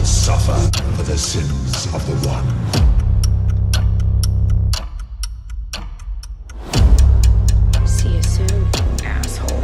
shall suffer for the sins of the One. See you soon, asshole.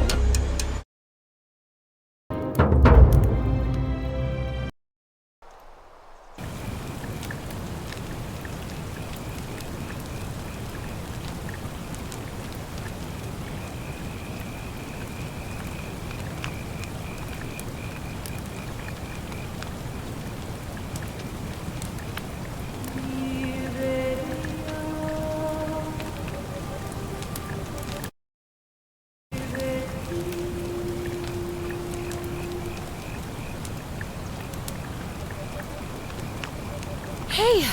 Hey,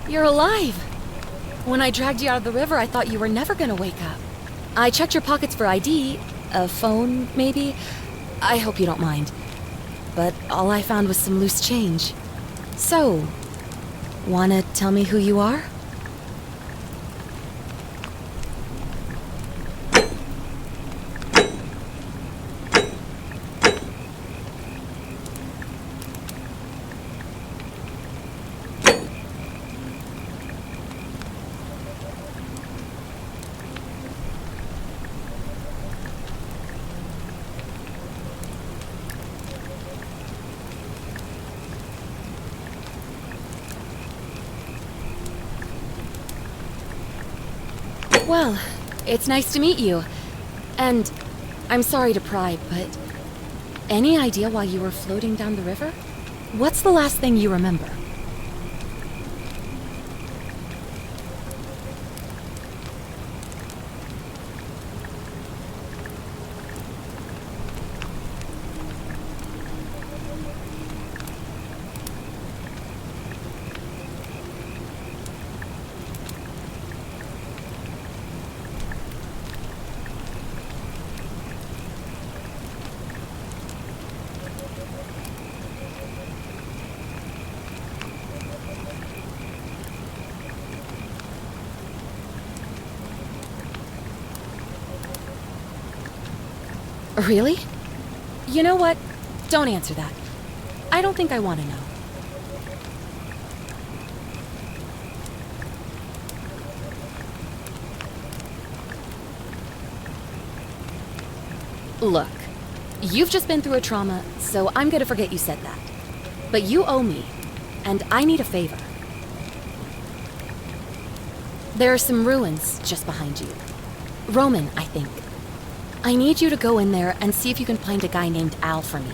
you're alive. When I dragged you out of the river, I thought you were never gonna wake up. I checked your pockets for ID, a phone, maybe. I hope you don't mind. But all I found was some loose change. So, wanna tell me who you are? Well, it's nice to meet you. And I'm sorry to pry, but any idea why you were floating down the river? What's the last thing you remember? Really? You know what? Don't answer that. I don't think I want to know. Look, you've just been through a trauma, so I'm gonna forget you said that. But you owe me, and I need a favor. There are some ruins just behind you. Roman, I think. I need you to go in there and see if you can find a guy named Al for me.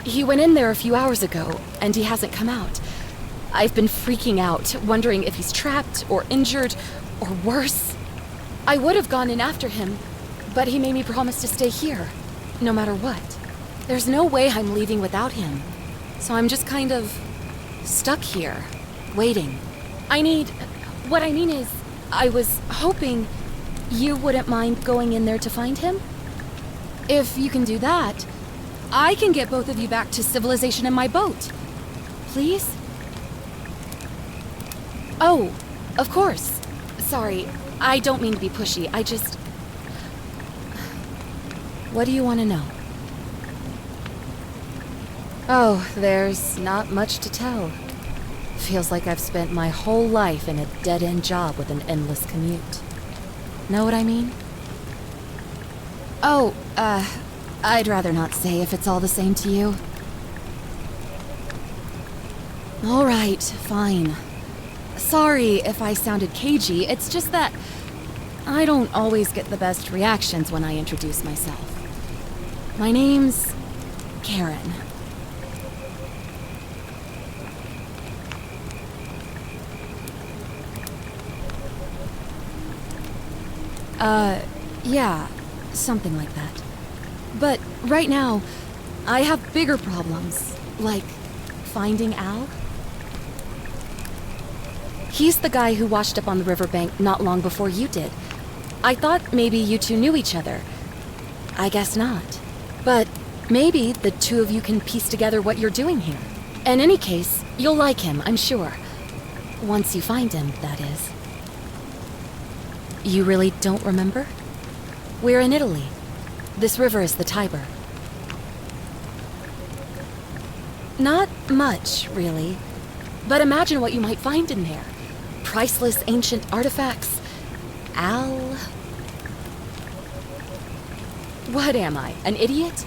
He went in there a few hours ago, and he hasn't come out. I've been freaking out, wondering if he's trapped, or injured, or worse. I would have gone in after him, but he made me promise to stay here, no matter what. There's no way I'm leaving without him, so I'm just kind of stuck here, waiting. What I mean is, I was hoping you wouldn't mind going in there to find him? If you can do that, I can get both of you back to civilization in my boat. Please? Oh, of course. Sorry, I don't mean to be pushy. I just... What do you want to know? Oh, there's not much to tell. Feels like I've spent my whole life in a dead-end job with an endless commute. Know what I mean? Oh, I'd rather not say if it's all the same to you. All right, fine. Sorry if I sounded cagey, it's just that I don't always get the best reactions when I introduce myself. My name's Karen. Yeah, something like that. But right now, I have bigger problems, like finding Al. He's the guy who washed up on the riverbank not long before you did. I thought maybe you two knew each other. I guess not. But maybe the two of you can piece together what you're doing here. In any case, you'll like him, I'm sure. Once you find him, that is. You really don't remember? We're in Italy. This river is the Tiber. Not much, really. But imagine what you might find in there. Priceless ancient artifacts. Al... What am I, an idiot?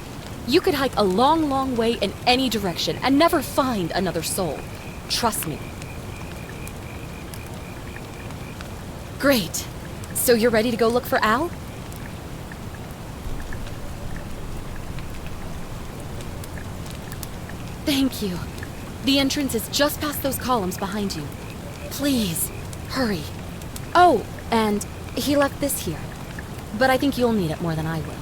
You could hike a long, long way in any direction and never find another soul. Trust me. Great. So you're ready to go look for Al? Thank you. The entrance is just past those columns behind you. Please, hurry. Oh, and he left this here. But I think you'll need it more than I will.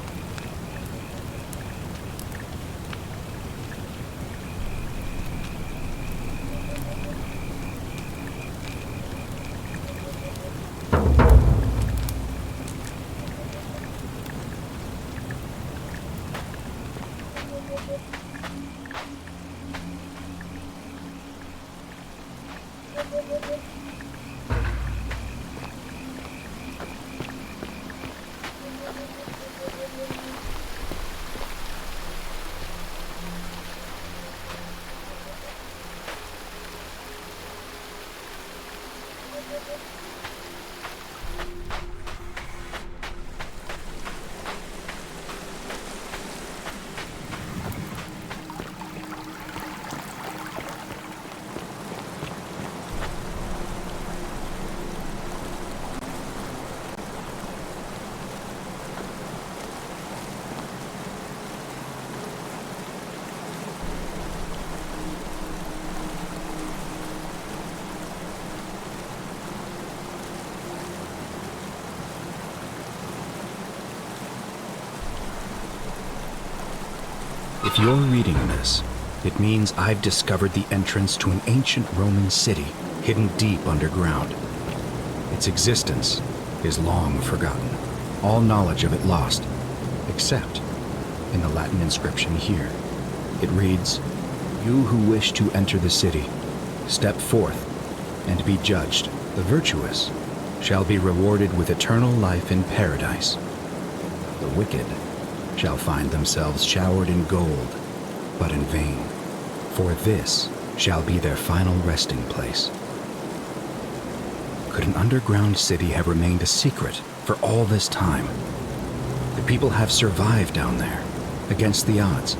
If you're reading this, it means I've discovered the entrance to an ancient Roman city hidden deep underground. Its existence is long forgotten, all knowledge of it lost, except in the Latin inscription here. It reads, "You who wish to enter the city, step forth and be judged. The virtuous shall be rewarded with eternal life in paradise. The wicked shall find themselves showered in gold, but in vain, for this shall be their final resting place." Could an underground city have remained a secret for all this time? The people have survived down there, against the odds.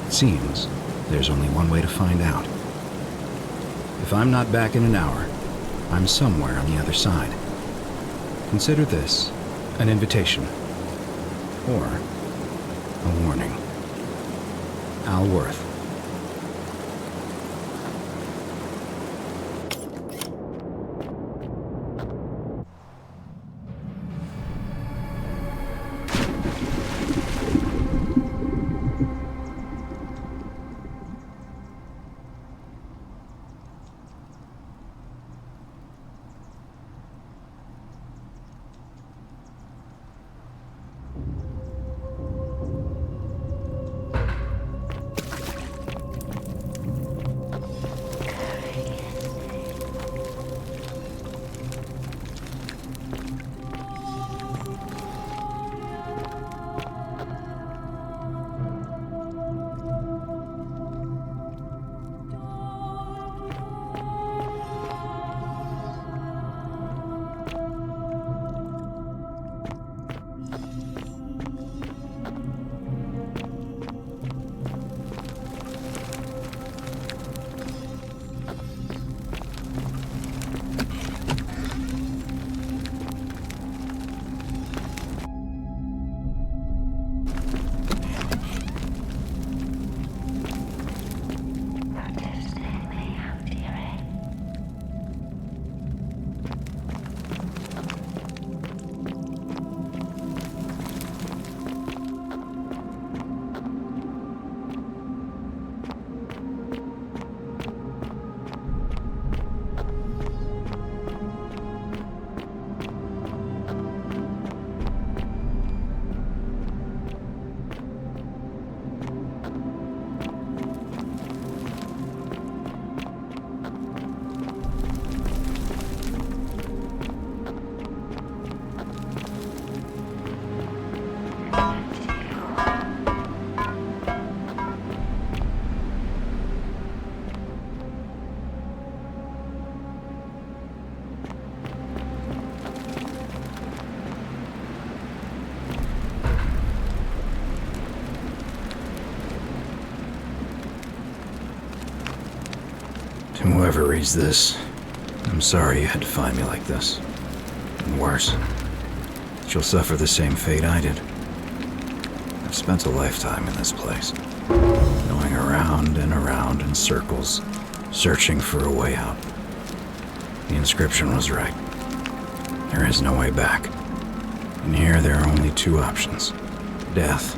It seems there's only one way to find out. If I'm not back in an hour, I'm somewhere on the other side. Consider this an invitation. Or a warning. Al Worth. To whoever reads this, I'm sorry you had to find me like this. And worse, she'll suffer the same fate I did. I've spent a lifetime in this place, going around and around in circles, searching for a way out. The inscription was right. There is no way back. And here there are only two options: death,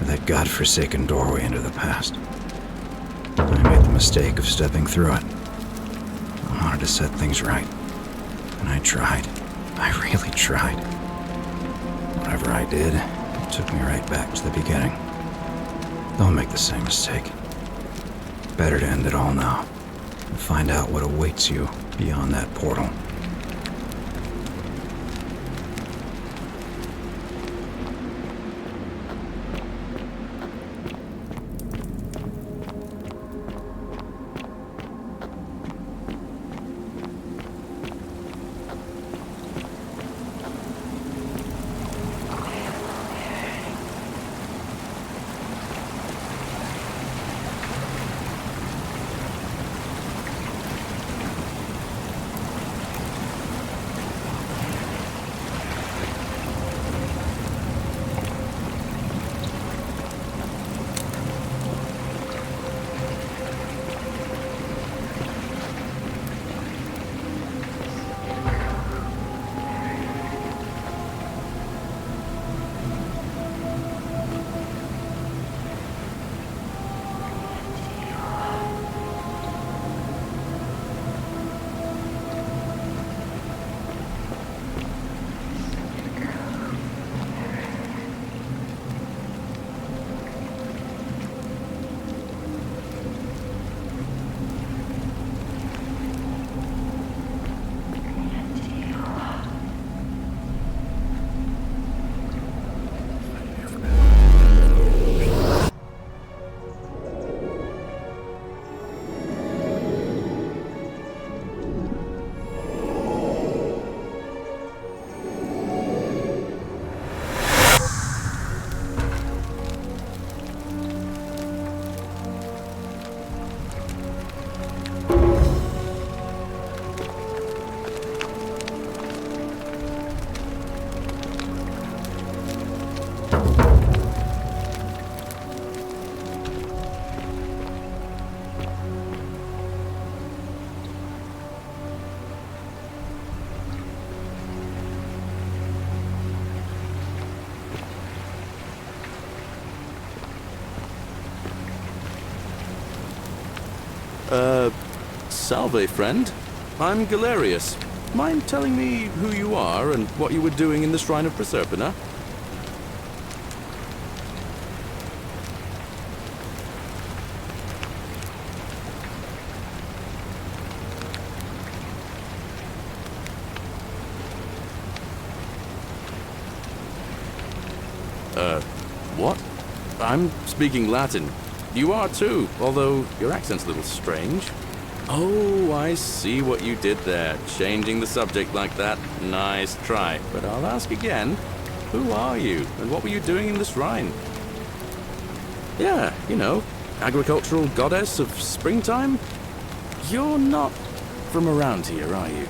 or that godforsaken doorway into the past. I made the mistake of stepping through it. I wanted to set things right. And I tried. I really tried. Whatever I did, it took me right back to the beginning. Don't make the same mistake. Better to end it all now and find out what awaits you beyond that portal. Salve, friend. I'm Galerius. Mind telling me who you are and what you were doing in the Shrine of Proserpina? What? I'm speaking Latin. You are too, although your accent's a little strange. Oh, I see what you did there. Changing the subject like that. Nice try. But I'll ask again. Who are you? And what were you doing in the shrine? Yeah, you know, agricultural goddess of springtime? You're not from around here, are you?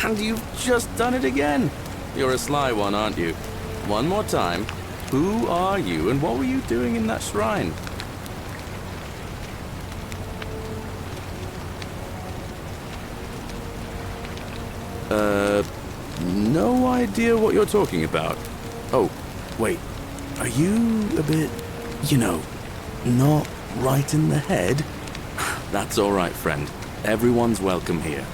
And you've just done it again. You're a sly one, aren't you? One more time. Who are you and what were you doing in that shrine? No idea what you're talking about. Oh, wait. Are you a bit, you know, not right in the head? That's all right, friend. Everyone's welcome here.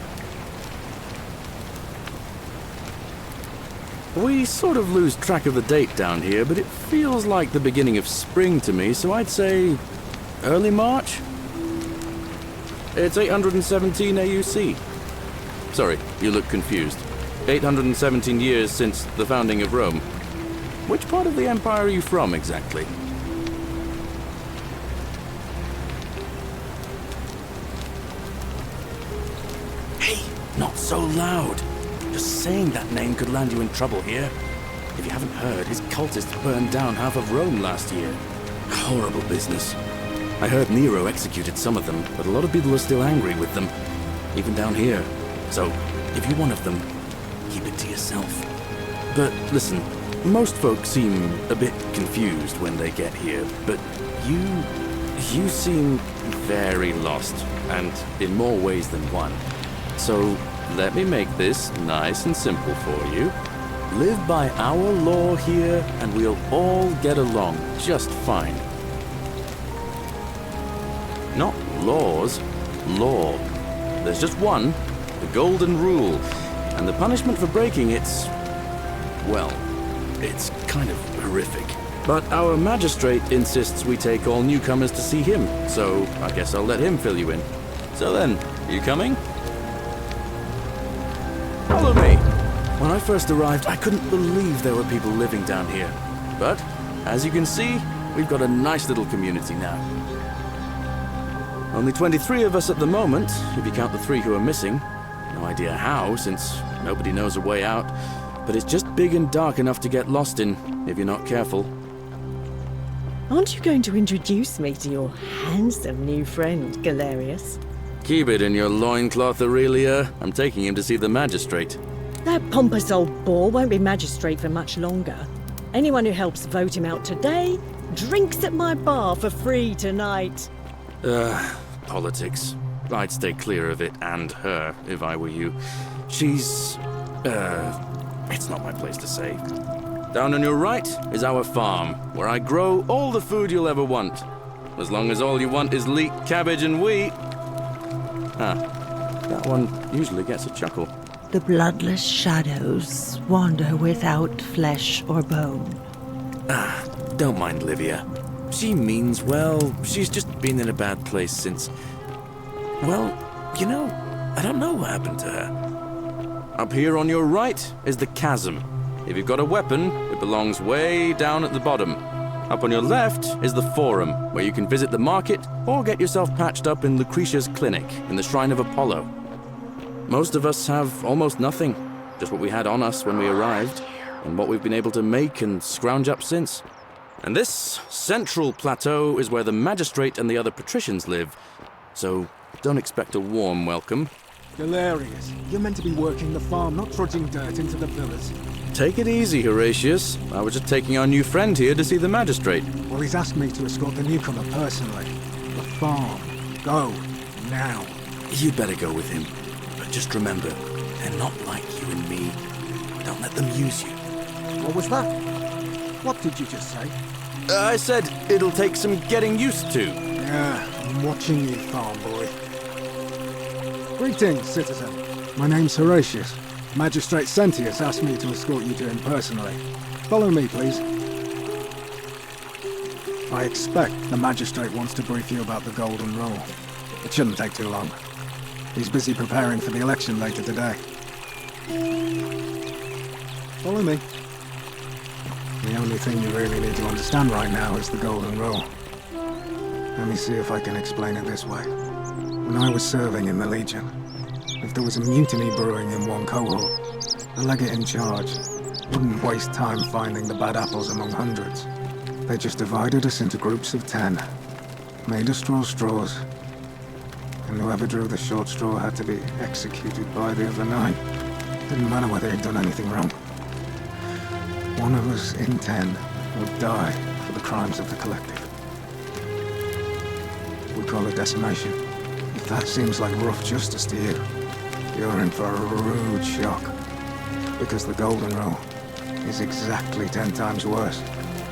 We sort of lose track of the date down here, but it feels like the beginning of spring to me, so I'd say early March? It's 817 AUC. Sorry, you look confused. 817 years since the founding of Rome. Which part of the empire are you from, exactly? Hey, not so loud. Just saying that name could land you in trouble here. If you haven't heard, his cultists burned down half of Rome last year. Horrible business. I heard Nero executed some of them, but a lot of people are still angry with them, even down here. So, if you're one of them, keep it to yourself. But listen, most folks seem a bit confused when they get here, but you seem very lost, and in more ways than one. So, let me make this nice and simple for you. Live by our law here, and we'll all get along just fine. Not laws, law. There's just one, the golden rule, and the punishment for breaking it's kind of horrific. But our magistrate insists we take all newcomers to see him, so I guess I'll let him fill you in. So then, you coming? Follow me! When I first arrived, I couldn't believe there were people living down here. But, as you can see, we've got a nice little community now. Only 23 of us at the moment, if you count the 3 who are missing. No idea how, since nobody knows a way out. But it's just big and dark enough to get lost in, if you're not careful. Aren't you going to introduce me to your handsome new friend, Galerius? Keep it in your loincloth, Aurelia. I'm taking him to see the magistrate. That pompous old bore won't be magistrate for much longer. Anyone who helps vote him out today drinks at my bar for free tonight. Politics. I'd stay clear of it, and her, if I were you. She's... it's not my place to say. Down on your right is our farm, where I grow all the food you'll ever want. As long as all you want is leek, cabbage, and wheat. That one usually gets a chuckle. The bloodless shadows wander without flesh or bone. Don't mind Livia. She means well. She's just been in a bad place since... Well, you know, I don't know what happened to her. Up here on your right is the chasm. If you've got a weapon, it belongs way down at the bottom. Up on your left is the Forum, where you can visit the market or get yourself patched up in Lucretia's clinic in the Shrine of Apollo. Most of us have almost nothing, just what we had on us when we arrived, and what we've been able to make and scrounge up since. And this central plateau is where the magistrate and the other patricians live, so don't expect a warm welcome. Galerius, you're meant to be working the farm, not trudging dirt into the villas. Take it easy, Horatius. I was just taking our new friend here to see the magistrate. Well, he's asked me to escort the newcomer personally. The farm. Go. Now. You'd better go with him. But just remember, they're not like you and me. Don't let them use you. What was that? What did you just say? I said it'll take some getting used to. Yeah, I'm watching you, farm boy. Greetings, citizen. My name's Horatius. Magistrate Sentius asked me to escort you to him personally. Follow me, please. I expect the magistrate wants to brief you about the Golden Rule. It shouldn't take too long. He's busy preparing for the election later today. Follow me. The only thing you really need to understand right now is the Golden Rule. Let me see if I can explain it this way. When I was serving in the Legion, if there was a mutiny brewing in one cohort, the legate in charge wouldn't waste time finding the bad apples among hundreds. They just divided us into groups of 10, made us draw straws, and whoever drew the short straw had to be executed by the other 9. Didn't matter whether he'd done anything wrong. One of us in 10 would die for the crimes of the collective. We call it decimation. If that seems like rough justice to you, you're in for a rude shock. Because the Golden Rule is exactly 10 times worse.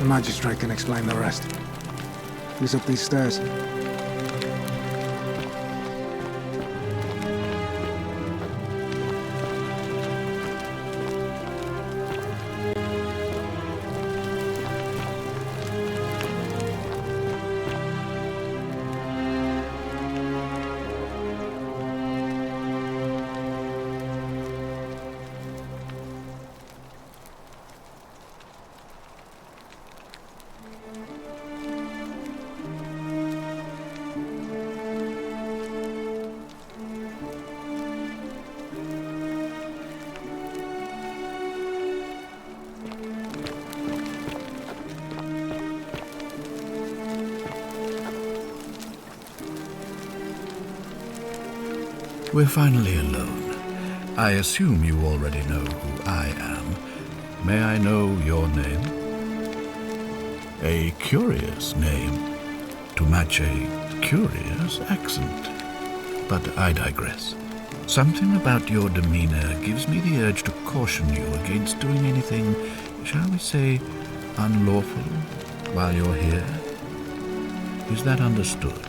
The magistrate can explain the rest. He's up these stairs. We're finally alone. I assume you already know who I am. May I know your name? A curious name, to match a curious accent. But I digress. Something about your demeanor gives me the urge to caution you against doing anything, shall we say, unlawful while you're here. Is that understood?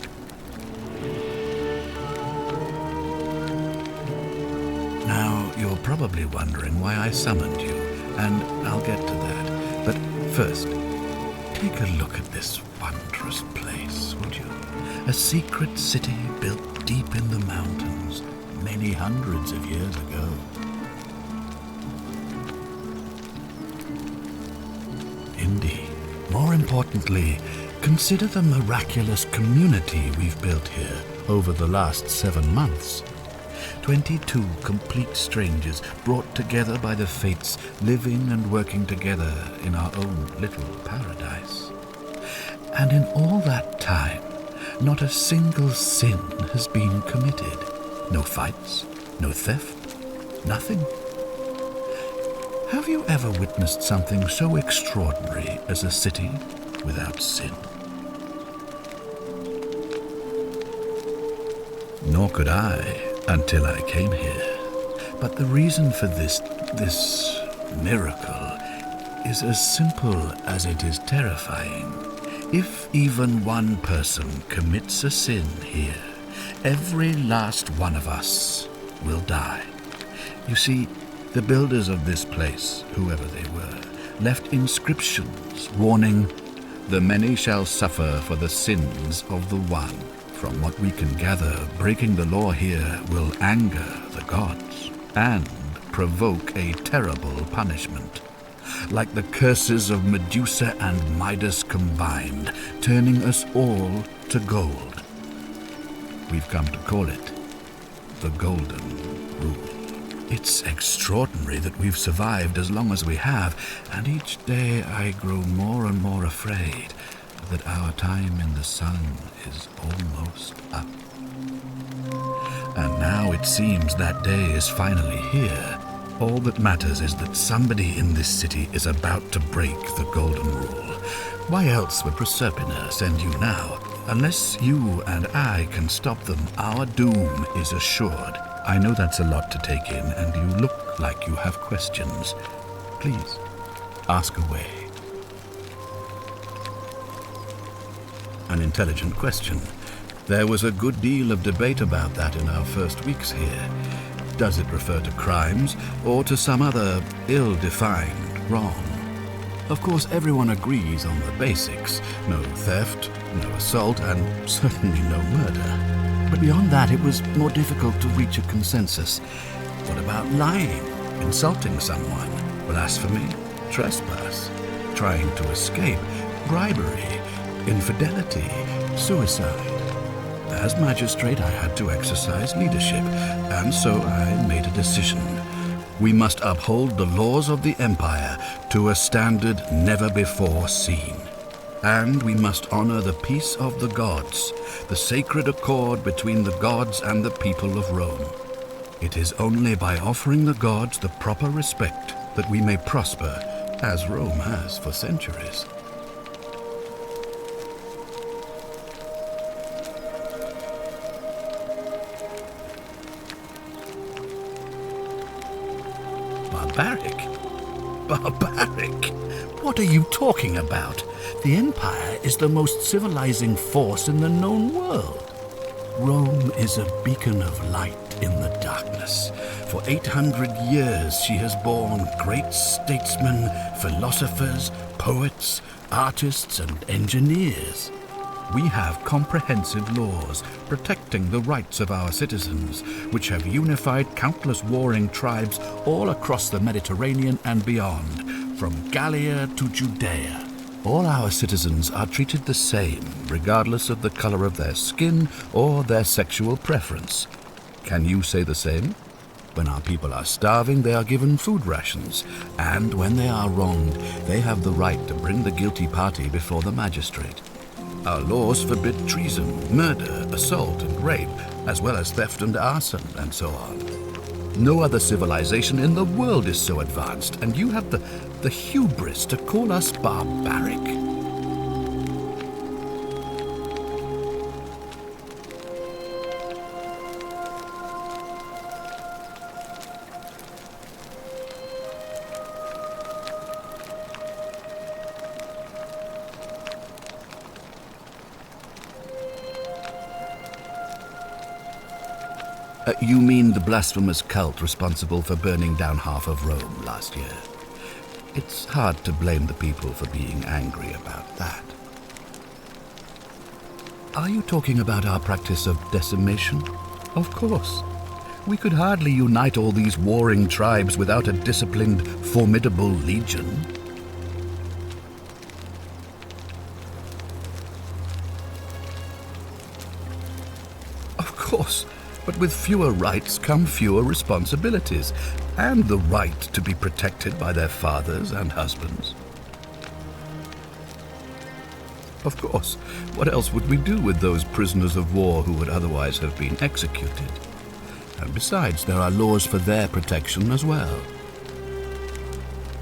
Now, you're probably wondering why I summoned you, and I'll get to that. But first, take a look at this wondrous place, would you? A secret city built deep in the mountains, many hundreds of years ago. Indeed. More importantly, consider the miraculous community we've built here over the last 7 months. 22 complete strangers brought together by the fates, living and working together in our own little paradise. And in all that time, not a single sin has been committed. No fights, no theft, nothing. Have you ever witnessed something so extraordinary as a city without sin? Nor could I, until I came here. But the reason for this miracle is as simple as it is terrifying. If even one person commits a sin here, every last one of us will die. You see, the builders of this place, whoever they were, left inscriptions warning, "The many shall suffer for the sins of the one." From what we can gather, breaking the law here will anger the gods and provoke a terrible punishment. Like the curses of Medusa and Midas combined, turning us all to gold. We've come to call it the Golden Rule. It's extraordinary that we've survived as long as we have, and each day I grow more and more afraid that our time in the sun is almost up. And now it seems that day is finally here. All that matters is that somebody in this city is about to break the Golden Rule. Why else would Proserpina send you now? Unless you and I can stop them, our doom is assured. I know that's a lot to take in, and you look like you have questions. Please, ask away. An intelligent question. There was a good deal of debate about that in our first weeks here. Does it refer to crimes or to some other ill-defined wrong? Of course, everyone agrees on the basics. No theft, no assault, and certainly no murder. But beyond that, it was more difficult to reach a consensus. What about lying, insulting someone, blasphemy, trespass, trying to escape, bribery, infidelity, suicide? As magistrate, I had to exercise leadership, and so I made a decision. We must uphold the laws of the Empire to a standard never before seen. And we must honor the peace of the gods, the sacred accord between the gods and the people of Rome. It is only by offering the gods the proper respect that we may prosper, as Rome has for centuries. Barbaric? Barbaric? What are you talking about? The Empire is the most civilizing force in the known world. Rome is a beacon of light in the darkness. For 800 years she has borne great statesmen, philosophers, poets, artists, and engineers. We have comprehensive laws protecting the rights of our citizens, which have unified countless warring tribes all across the Mediterranean and beyond, from Gallia to Judea. All our citizens are treated the same, regardless of the color of their skin or their sexual preference. Can you say the same? When our people are starving, they are given food rations, and when they are wronged, they have the right to bring the guilty party before the magistrate. Our laws forbid treason, murder, assault, and rape, as well as theft and arson and so on. No other civilization in the world is so advanced, and you have the hubris to call us barbaric. You mean the blasphemous cult responsible for burning down half of Rome last year? It's hard to blame the people for being angry about that. Are you talking about our practice of decimation? Of course. We could hardly unite all these warring tribes without a disciplined, formidable legion. Of course. But with fewer rights come fewer responsibilities, and the right to be protected by their fathers and husbands. Of course, what else would we do with those prisoners of war who would otherwise have been executed? And besides, there are laws for their protection as well.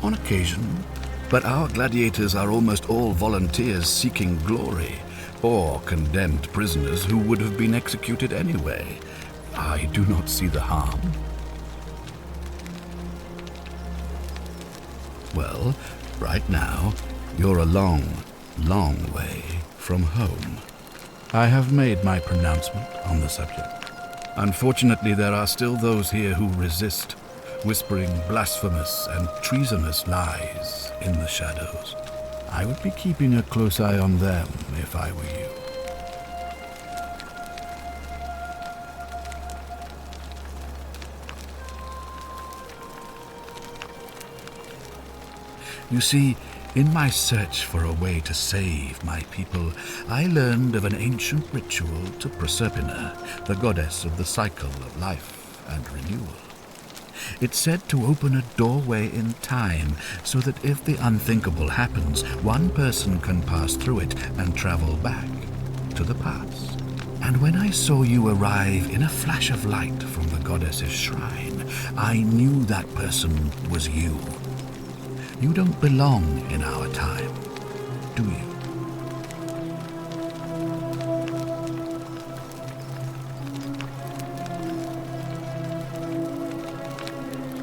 On occasion, but our gladiators are almost all volunteers seeking glory, or condemned prisoners who would have been executed anyway. I do not see the harm. Well, right now, you're a long, long way from home. I have made my pronouncement on the subject. Unfortunately, there are still those here who resist, whispering blasphemous and treasonous lies in the shadows. I would be keeping a close eye on them if I were you. You see, in my search for a way to save my people, I learned of an ancient ritual to Proserpina, the goddess of the cycle of life and renewal. It's said to open a doorway in time, so that if the unthinkable happens, one person can pass through it and travel back to the past. And when I saw you arrive in a flash of light from the goddess's shrine, I knew that person was you. You don't belong in our time, do you?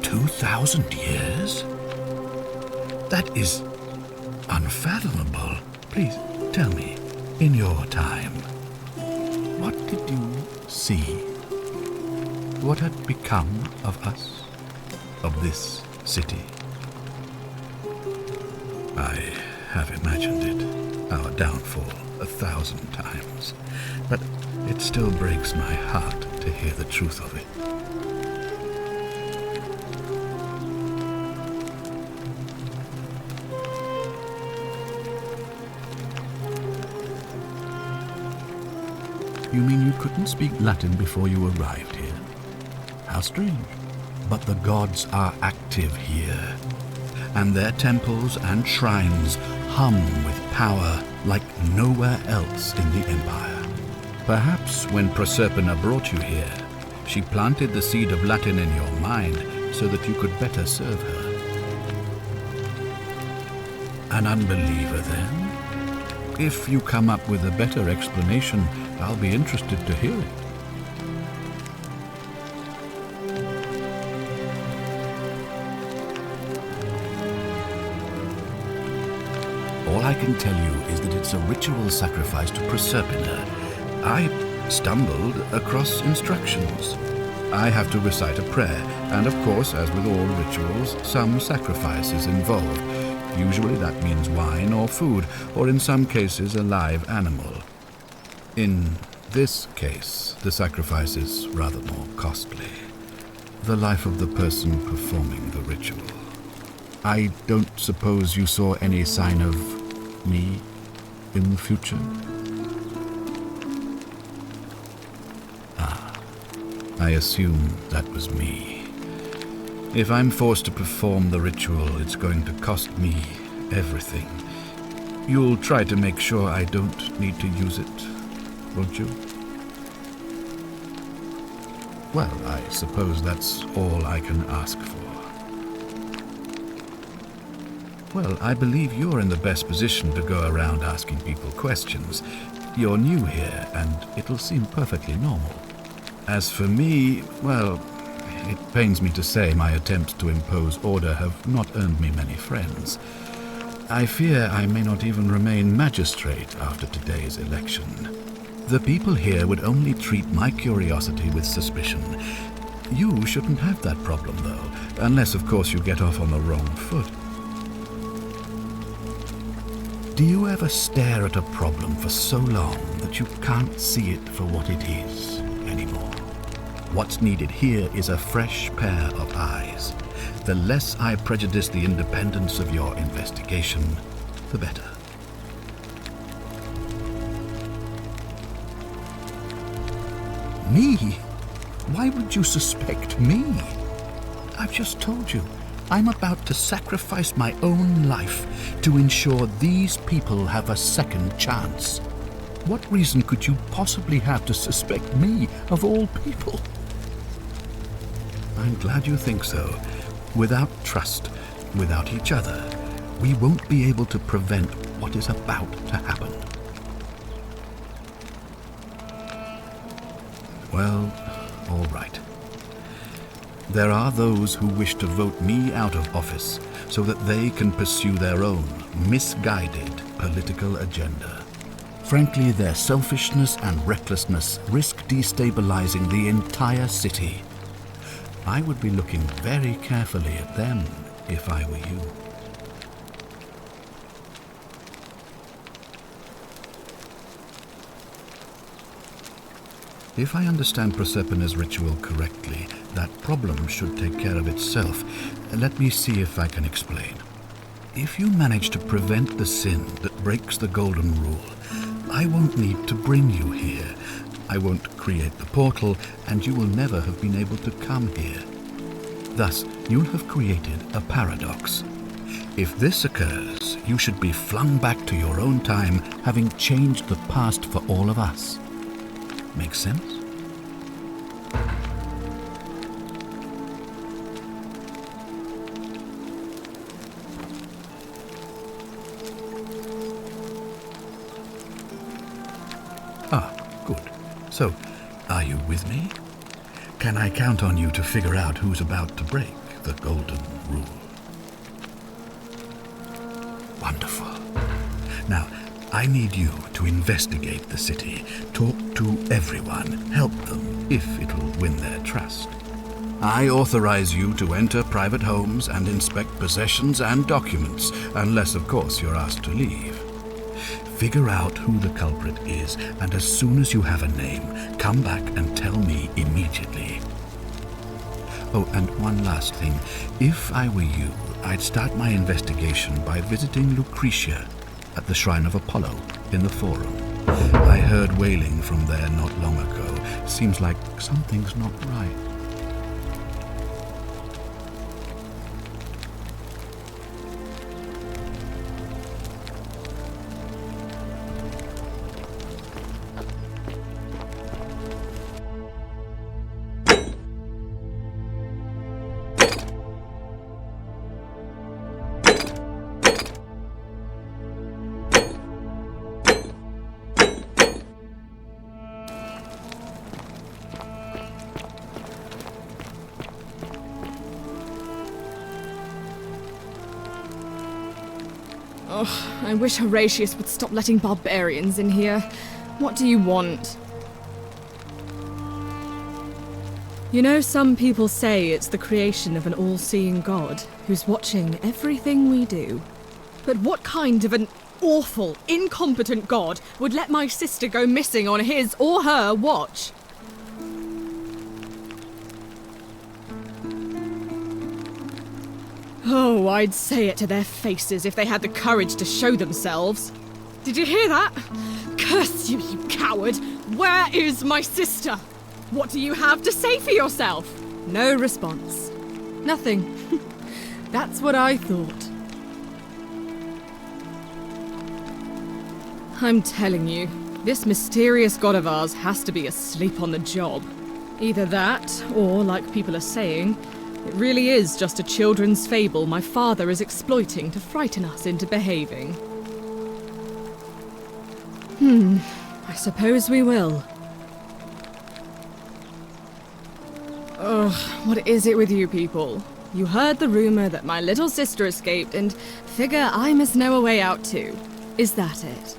"2,000 years? That is unfathomable. Please tell me, in your time, what did you see? What had become of us, of this city?" I have imagined it, our downfall, 1,000 times, but it still breaks my heart to hear the truth of it. You mean you couldn't speak Latin before you arrived here? How strange. But the gods are active here, and their temples and shrines hum with power like nowhere else in the Empire. Perhaps when Proserpina brought you here, she planted the seed of Latin in your mind so that you could better serve her. An unbeliever, then? If you come up with a better explanation, I'll be interested to hear it. All I can tell you is that it's a ritual sacrifice to Proserpina. I stumbled across instructions. I have to recite a prayer, and of course, as with all rituals, some sacrifice is involved. Usually that means wine or food, or in some cases a live animal. In this case, the sacrifice is rather more costly. The life of the person performing the ritual. I don't suppose you saw any sign of me in the future? I assume that was me. If I'm forced to perform the ritual, it's going to cost me everything. You'll try to make sure I don't need to use it, won't you? Well, I suppose that's all I can ask for. Well, I believe you're in the best position to go around asking people questions. You're new here, and it'll seem perfectly normal. As for me, well, it pains me to say my attempts to impose order have not earned me many friends. I fear I may not even remain magistrate after today's election. The people here would only treat my curiosity with suspicion. You shouldn't have that problem, though, unless, of course, you get off on the wrong foot. Do you ever stare at a problem for so long that you can't see it for what it is anymore? What's needed here is a fresh pair of eyes. The less I prejudice the independence of your investigation, the better. Me? Why would you suspect me? I've just told you, I'm about to sacrifice my own life to ensure these people have a second chance. What reason could you possibly have to suspect me, of all people? I'm glad you think so. Without trust, without each other, we won't be able to prevent what is about to happen. Well, all right. There are those who wish to vote me out of office so that they can pursue their own misguided political agenda. Frankly, their selfishness and recklessness risk destabilizing the entire city. I would be looking very carefully at them if I were you. If I understand Prosperna's ritual correctly, that problem should take care of itself. Let me see if I can explain. If you manage to prevent the sin that breaks the Golden Rule, I won't need to bring you here. I won't create the portal, and you will never have been able to come here. Thus, you'll have created a paradox. If this occurs, you should be flung back to your own time, having changed the past for all of us. Make sense? Ah, good. So, are you with me? Can I count on you to figure out who's about to break the Golden Rule? Wonderful. Now, I need you to investigate the city, talk to everyone, help them if it'll win their trust. I authorize you to enter private homes and inspect possessions and documents, unless, of course, you're asked to leave. Figure out who the culprit is, and as soon as you have a name, come back and tell me immediately. Oh, and one last thing. If I were you, I'd start my investigation by visiting Lucretia at the Shrine of Apollo in the Forum. I heard wailing from there not long ago. Seems like something's not right. Oh, I wish Horatius would stop letting barbarians in here. What do you want? You know, some people say it's the creation of an all-seeing god who's watching everything we do. But what kind of an awful, incompetent god would let my sister go missing on his or her watch? Oh, I'd say it to their faces if they had the courage to show themselves. Did you hear that? Curse you, you coward! Where is my sister? What do you have to say for yourself? No response. Nothing. That's what I thought. I'm telling you, this mysterious god of ours has to be asleep on the job. Either that, or, like people are saying, it really is just a children's fable my father is exploiting to frighten us into behaving. I suppose we will. Ugh, what is it with you people? You heard the rumor that my little sister escaped and figure I must know a way out too. Is that it?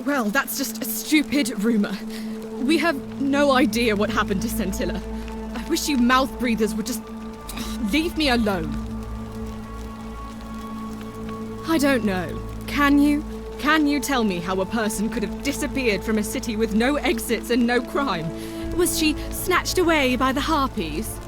Well, that's just a stupid rumor. We have no idea what happened to Scintilla. I wish you mouth breathers would just leave me alone. I don't know. Can you? Can you tell me how a person could have disappeared from a city with no exits and no crime? Was she snatched away by the harpies?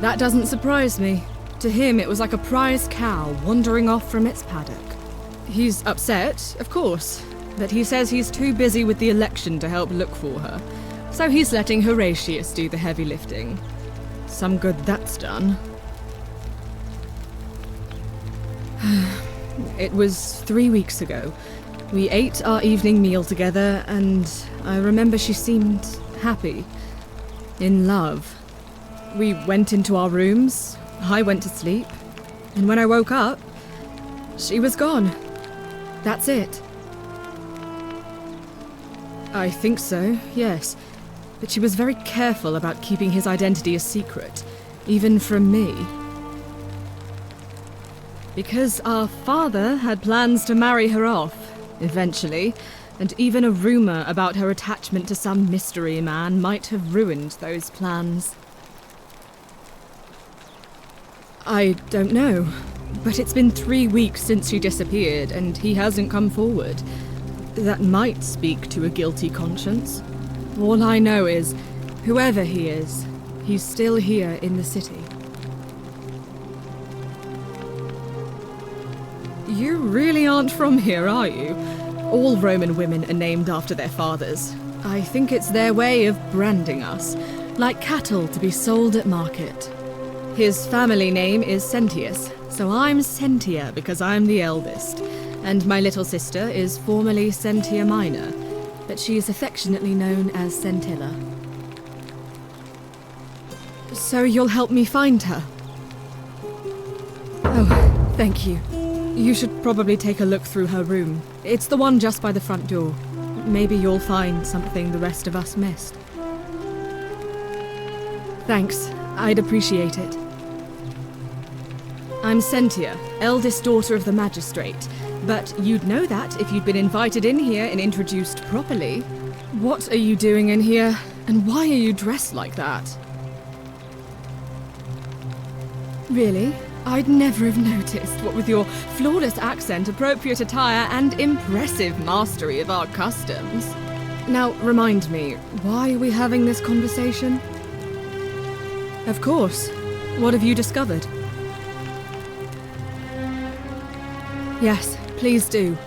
That doesn't surprise me. To him, it was like a prize cow wandering off from its paddock. He's upset, of course, but he says he's too busy with the election to help look for her, so he's letting Horatius do the heavy lifting. Some good that's done. It was 3 weeks ago. We ate our evening meal together, and I remember she seemed happy. In love. We went into our rooms, I went to sleep, and when I woke up, she was gone. That's it. I think so, yes. But she was very careful about keeping his identity a secret, even from me. Because our father had plans to marry her off, eventually, and even a rumor about her attachment to some mystery man might have ruined those plans. I don't know, but it's been 3 weeks since she disappeared, and he hasn't come forward. That might speak to a guilty conscience. All I know is, whoever he is, he's still here in the city. You really aren't from here, are you? All Roman women are named after their fathers. I think it's their way of branding us, like cattle to be sold at market. His family name is Sentius, so I'm Sentia because I'm the eldest. And my little sister is formerly Sentia Minor, but she is affectionately known as Scintilla. So you'll help me find her? Oh, thank you. You should probably take a look through her room. It's the one just by the front door. Maybe you'll find something the rest of us missed. Thanks. I'd appreciate it. I'm Sentia, eldest daughter of the magistrate, but you'd know that if you'd been invited in here and introduced properly. What are you doing in here, and why are you dressed like that? Really? I'd never have noticed, what with your flawless accent, appropriate attire, and impressive mastery of our customs. Now, remind me, why are we having this conversation? Of course. What have you discovered? Yes, please do.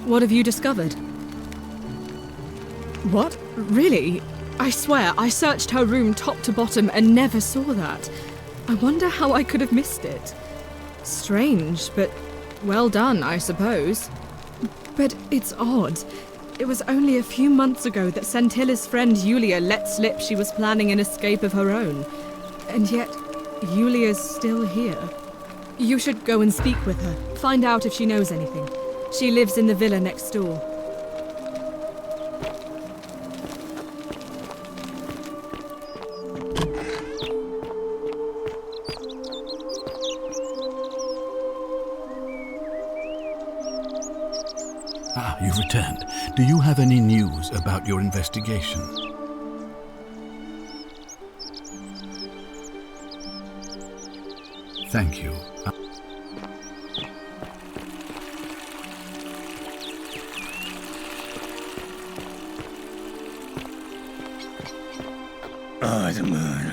What have you discovered? What? Really? I swear, I searched her room top to bottom and never saw that. I wonder how I could have missed it. Strange, but well done, I suppose. But it's odd. It was only a few months ago that Centilla's friend Yulia let slip she was planning an escape of her own. And yet, Yulia's still here. You should go and speak with her, find out if she knows anything. She lives in the villa next door. Ah, you've returned. Do you have any news about your investigation? Thank you. The murder.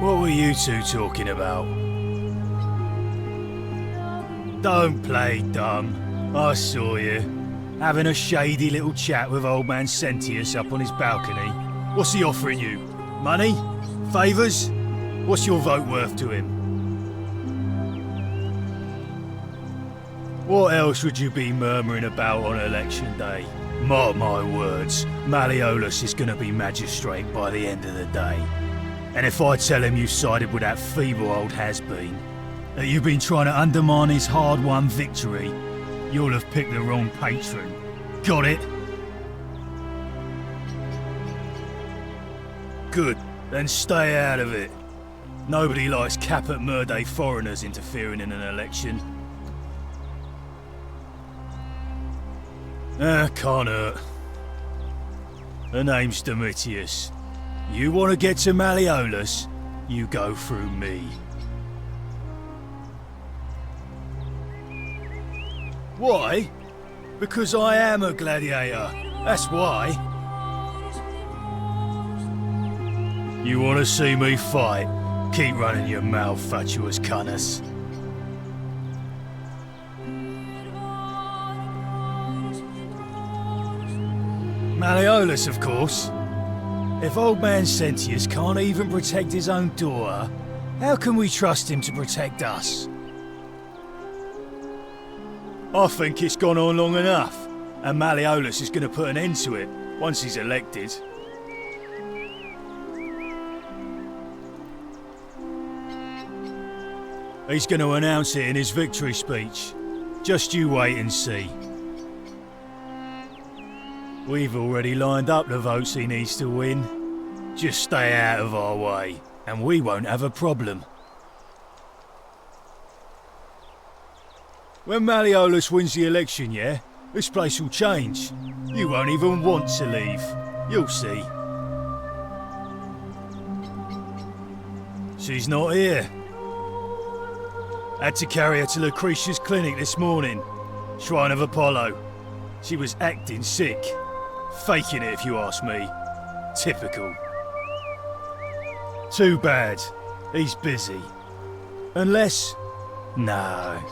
What were you two talking about? Don't play dumb. I saw you. Having a shady little chat with old man Sentius up on his balcony. What's he offering you? Money? Favours? What's your vote worth to him? What else would you be murmuring about on election day? Mark my words, Malleolus is going to be magistrate by the end of the day. And if I tell him you sided with that feeble old has-been, that you've been trying to undermine his hard-won victory, you'll have picked the wrong patron. Got it? Good, then stay out of it. Nobody likes Caput Murdae foreigners interfering in an election. Can't hurt. Her name's Domitius. You want to get to Malleolus, you go through me. Why? Because I am a gladiator. That's why. You want to see me fight? Keep running your mouth, fatuous cunners. Malleolus, of course. If old man Sentius can't even protect his own daughter, how can we trust him to protect us? I think it's gone on long enough, and Malleolus is going to put an end to it once he's elected. He's going to announce it in his victory speech. Just you wait and see. We've already lined up the votes he needs to win. Just stay out of our way, and we won't have a problem. When Malleolus wins the election, yeah, this place will change. You won't even want to leave. You'll see. She's not here. Had to carry her to Lucretia's clinic this morning. Shrine of Apollo. She was acting sick. Faking it, if you ask me. Typical. Too bad. He's busy. Unless... No.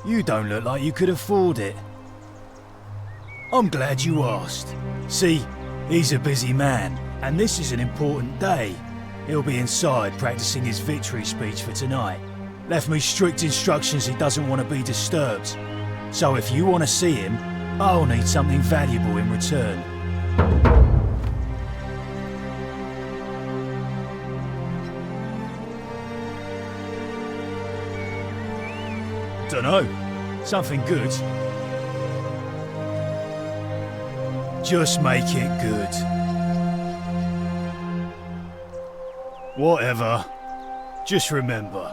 You don't look like you could afford it. I'm glad you asked. See, he's a busy man, and this is an important day. He'll be inside practicing his victory speech for tonight. Left me strict instructions he doesn't want to be disturbed. So if you want to see him, I'll need something valuable in return. Dunno. Something good. Just make it good. Whatever. Just remember,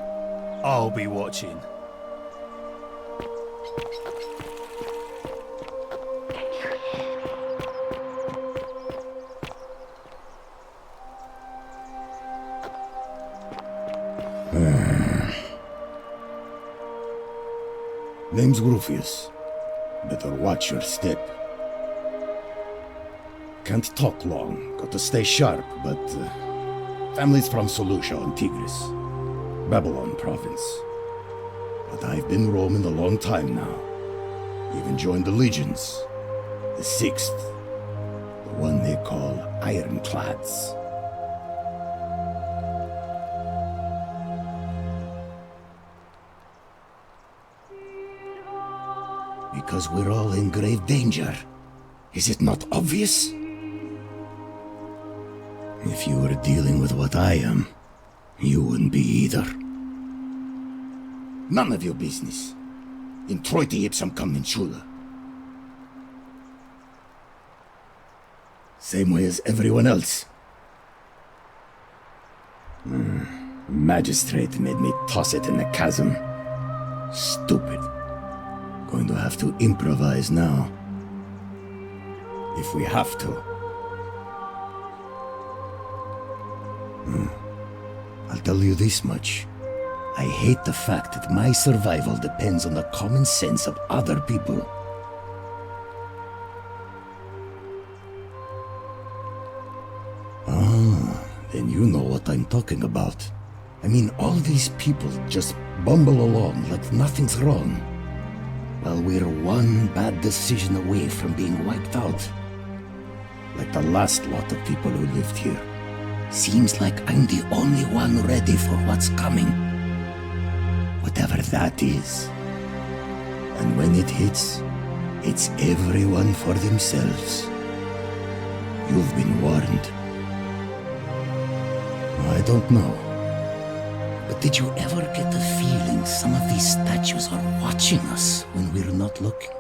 I'll be watching. Name's Rufius. Better watch your step. Can't talk long, got to stay sharp, but family's from Solusha on Tigris, Babylon province. But I've been roaming a long time now. Even joined the legions. The 6th, the one they call Ironclads. Because we're all in grave danger. Is it not obvious? If you were dealing with what I am, you wouldn't be either. None of your business. In Troiti ipsam commensula. Same way as everyone else. Magistrate made me toss it in the chasm. Stupid. Going to have to improvise now. If we have to. I'll tell you this much. I hate the fact that my survival depends on the common sense of other people. Then you know what I'm talking about. I mean, all these people just bumble along like nothing's wrong, while we're one bad decision away from being wiped out. Like the last lot of people who lived here. Seems like I'm the only one ready for what's coming. Whatever that is. And when it hits, it's everyone for themselves. You've been warned. I don't know. But did you ever get the feeling some of these statues are watching us when we're not looking?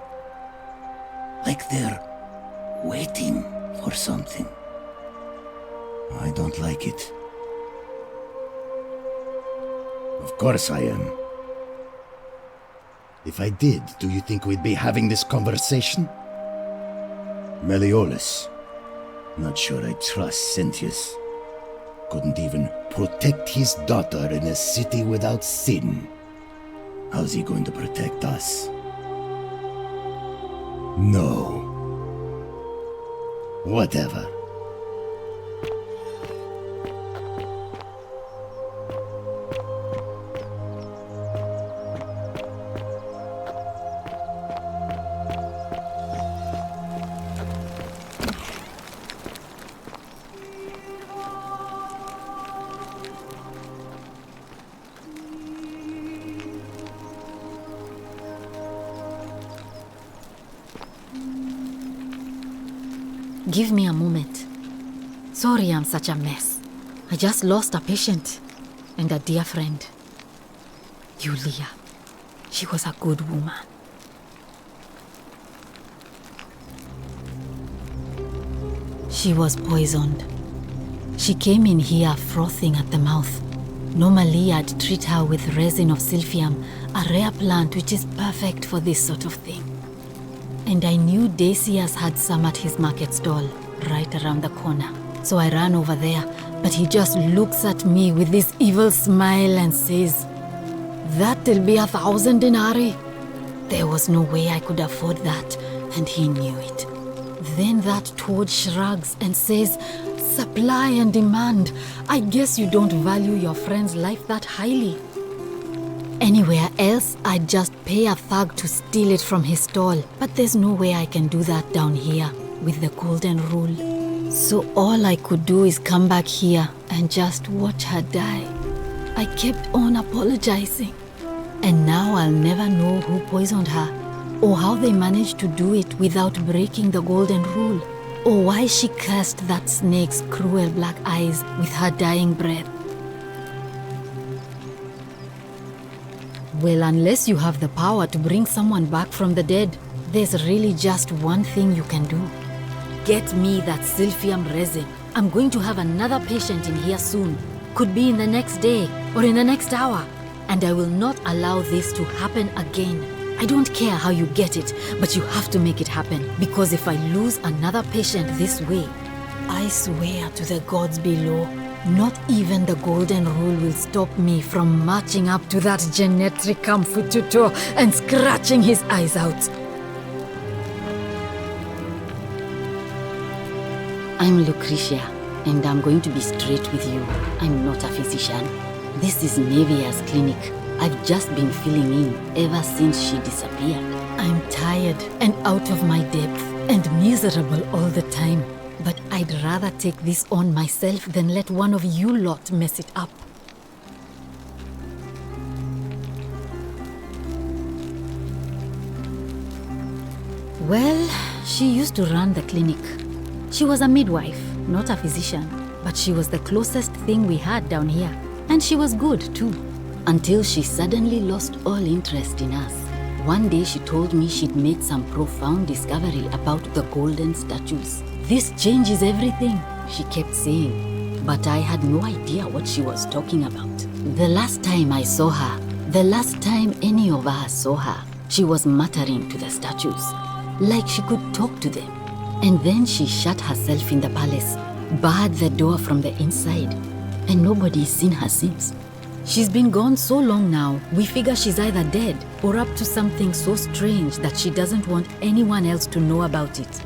Like they're waiting for something. I don't like it. Of course I am. If I did, do you think we'd be having this conversation? Meliodas. Not sure I trust Sentius. Couldn't even protect his daughter in a city without sin. How's he going to protect us? No. Whatever. Give me a moment. Sorry I'm such a mess. I just lost a patient and a dear friend. Yulia. She was a good woman. She was poisoned. She came in here frothing at the mouth. Normally I'd treat her with resin of silphium, a rare plant which is perfect for this sort of thing. And I knew Decius had some at his market stall, right around the corner. So I ran over there, but he just looks at me with this evil smile and says, "That'll be 1,000 denarii." There was no way I could afford that, and he knew it. Then that toad shrugs and says, "Supply and demand. I guess you don't value your friend's life that highly." Anywhere else, I'd just pay a thug to steal it from his stall. But there's no way I can do that down here with the golden rule. So all I could do is come back here and just watch her die. I kept on apologizing. And now I'll never know who poisoned her, or how they managed to do it without breaking the golden rule, or why she cursed that snake's cruel black eyes with her dying breath. Well, unless you have the power to bring someone back from the dead, there's really just one thing you can do. Get me that silphium resin. I'm going to have another patient in here soon. Could be in the next day or in the next hour. And I will not allow this to happen again. I don't care how you get it, but you have to make it happen. Because if I lose another patient this way, I swear to the gods below, not even the golden rule will stop me from marching up to that genetricum fututo and scratching his eyes out. I'm Lucretia, and I'm going to be straight with you. I'm not a physician. This is Nevia's clinic. I've just been filling in ever since she disappeared. I'm tired and out of my depth and miserable all the time. But I'd rather take this on myself than let one of you lot mess it up. Well, she used to run the clinic. She was a midwife, not a physician, but she was the closest thing we had down here. And she was good too. Until she suddenly lost all interest in us. One day she told me she'd made some profound discovery about the golden statues. This changes everything, she kept saying. But I had no idea what she was talking about. The last time I saw her, the last time any of us saw her, she was muttering to the statues, like she could talk to them. And then she shut herself in the palace, barred the door from the inside, and nobody's seen her since. She's been gone so long now, we figure she's either dead or up to something so strange that she doesn't want anyone else to know about it.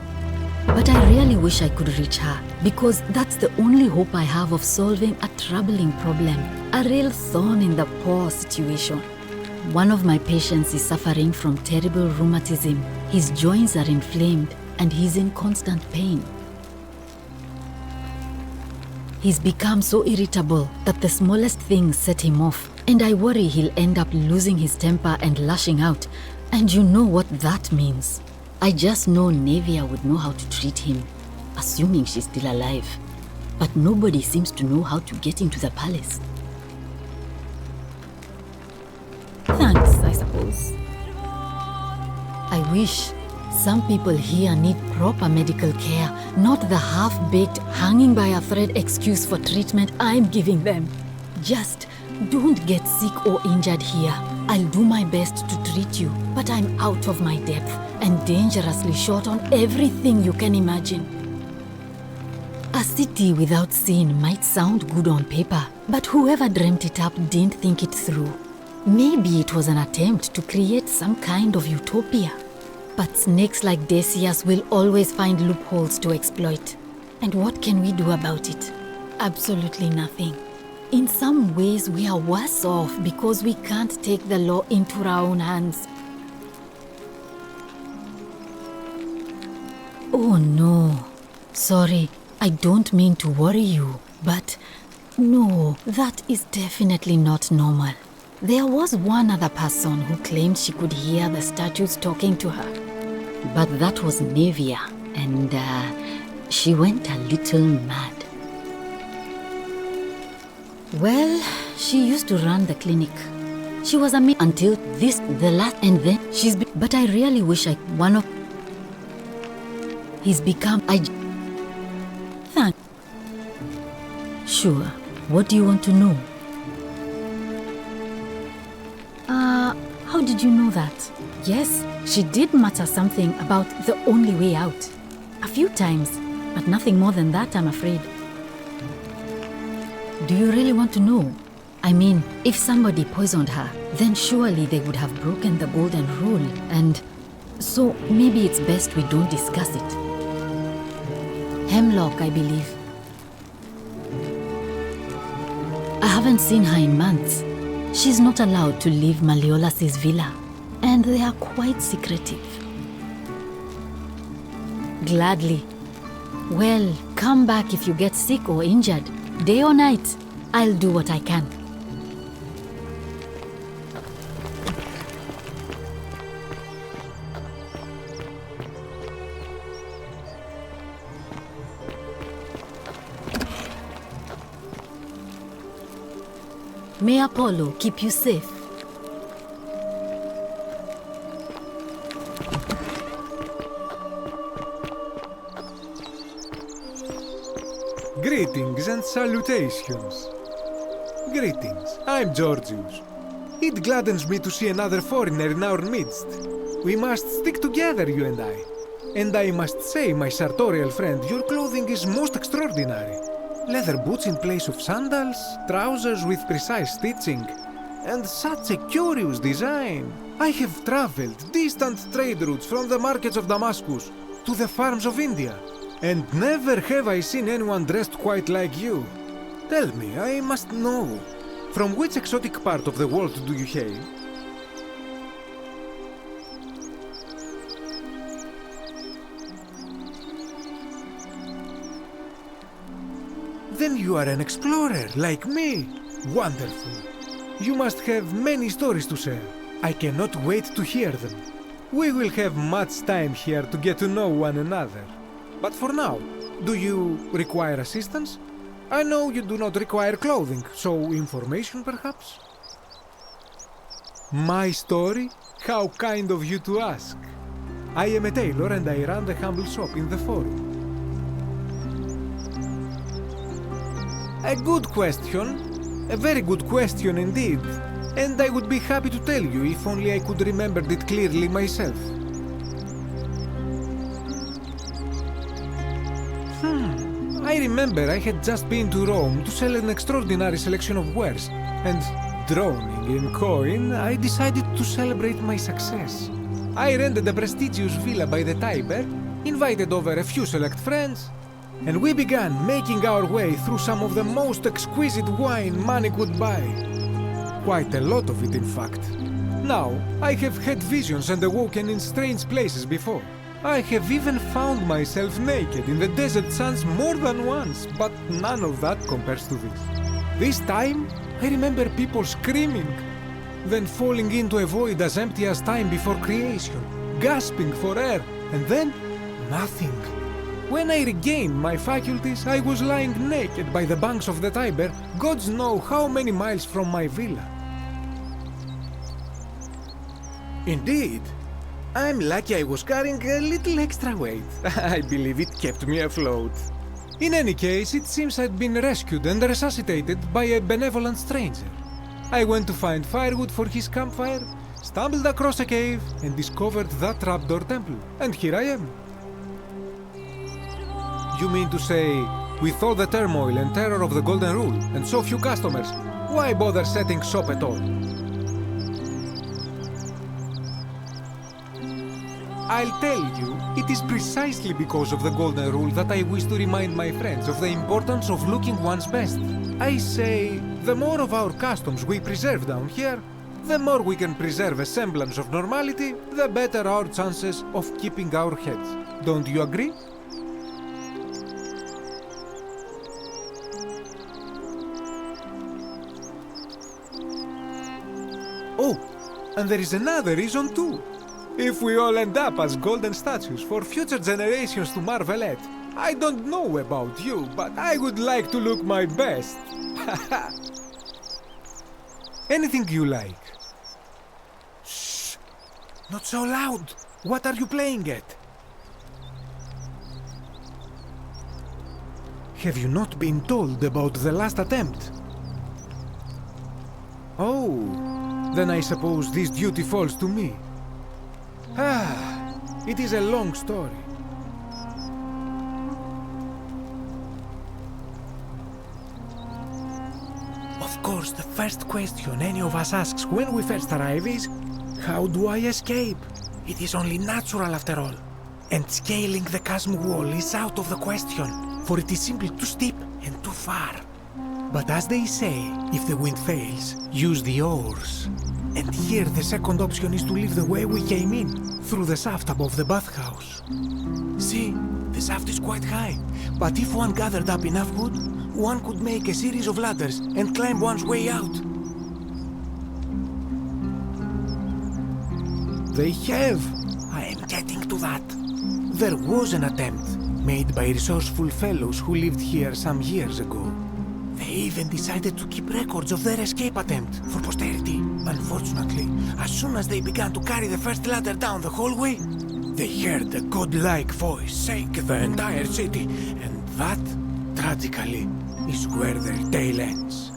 But I really wish I could reach her, because that's the only hope I have of solving a troubling problem, a real thorn in the paw situation. One of my patients is suffering from terrible rheumatism. His joints are inflamed and he's in constant pain. He's become so irritable that the smallest things set him off, and I worry he'll end up losing his temper and lashing out, and you know what that means. I just know Nevia would know how to treat him, assuming she's still alive. But nobody seems to know how to get into the palace. Thanks, I suppose. I wish. Some people here need proper medical care, not the half-baked, hanging by a thread excuse for treatment I'm giving them. Just don't get sick or injured here. I'll do my best to treat you, but I'm out of my depth and dangerously short on everything you can imagine. A city without sin might sound good on paper, but whoever dreamt it up didn't think it through. Maybe it was an attempt to create some kind of utopia. But snakes like Decius will always find loopholes to exploit. And what can we do about it? Absolutely nothing. In some ways, we are worse off because we can't take the law into our own hands. Oh no. Sorry, I don't mean to worry you, but no, that is definitely not normal. There was one other person who claimed she could hear the statues talking to her. But that was Nevia, and she went a little mad. Well, she used to run the clinic. She was a maid until this, the last, and then she's been, but I really wish he's become, thank. Sure, what do you want to know? How did you know that? Yes, she did mutter something about the only way out. A few times, but nothing more than that, I'm afraid. Do you really want to know? I mean, if somebody poisoned her, then surely they would have broken the golden rule, and so maybe it's best we don't discuss it. Hemlock, I believe. I haven't seen her in months. She's not allowed to leave Malleolas's villa, and they are quite secretive. Gladly. Well, come back if you get sick or injured. Day or night, I'll do what I can. May Apollo keep you safe. Greetings and salutations. Greetings, I'm Georgius. It gladdens me to see another foreigner in our midst. We must stick together, you and I. And I must say, my sartorial friend, your clothing is most extraordinary. Leather boots in place of sandals, trousers with precise stitching, and such a curious design. I have traveled distant trade routes from the markets of Damascus to the farms of India, and never have I seen anyone dressed quite like you. Tell me, I must know, from which exotic part of the world do you hail? Then you are an explorer, like me. Wonderful. You must have many stories to share. I cannot wait to hear them. We will have much time here to get to know one another. But for now, do you require assistance? I know you do not require clothing, so information perhaps? My story? How kind of you to ask. I am a tailor and I run the humble shop in the forum. A good question. A very good question indeed. And I would be happy to tell you if only I could remember it clearly myself. I remember I had just been to Rome to sell an extraordinary selection of wares, and drowning in coin, I decided to celebrate my success. I rented a prestigious villa by the Tiber, invited over a few select friends, and we began making our way through some of the most exquisite wine money could buy. Quite a lot of it, in fact. Now, I have had visions and awoken in strange places before. I have even found myself naked in the desert sands more than once, but none of that compares to this. This time, I remember people screaming, then falling into a void as empty as time before creation, gasping for air, and then nothing. When I regained my faculties, I was lying naked by the banks of the Tiber, gods know how many miles from my villa. Indeed. I'm lucky I was carrying a little extra weight. I believe it kept me afloat. In any case, it seems I'd been rescued and resuscitated by a benevolent stranger. I went to find firewood for his campfire, stumbled across a cave, and discovered that trapdoor temple. And here I am. You mean to say, with all the turmoil and terror of the Golden Rule, and so few customers, why bother setting shop at all? I'll tell you, it is precisely because of the Golden Rule that I wish to remind my friends of the importance of looking one's best. I say, the more of our customs we preserve down here, the more we can preserve a semblance of normality, the better our chances of keeping our heads. Don't you agree? Oh, and there is another reason too. If we all end up as golden statues for future generations to marvel at, I don't know about you, but I would like to look my best. Anything you like. Shh! Not so loud! What are you playing at? Have you not been told about the last attempt? Oh, then I suppose this duty falls to me. It is a long story. Of course, the first question any of us asks when we first arrive is, how do I escape? It is only natural after all. And scaling the chasm wall is out of the question, for it is simply too steep and too far. But as they say, if the wind fails, use the oars. And here the second option is to leave the way we came in, through the shaft above the bathhouse. See, the shaft is quite high, but if one gathered up enough wood, one could make a series of ladders and climb one's way out. They have. I am getting to that. There was an attempt, made by resourceful fellows who lived here some years ago. They even decided to keep records of their escape attempt for posterity. Unfortunately, as soon as they began to carry the first ladder down the hallway, they heard a godlike voice shake the entire city, and tragically, is where their tale ends.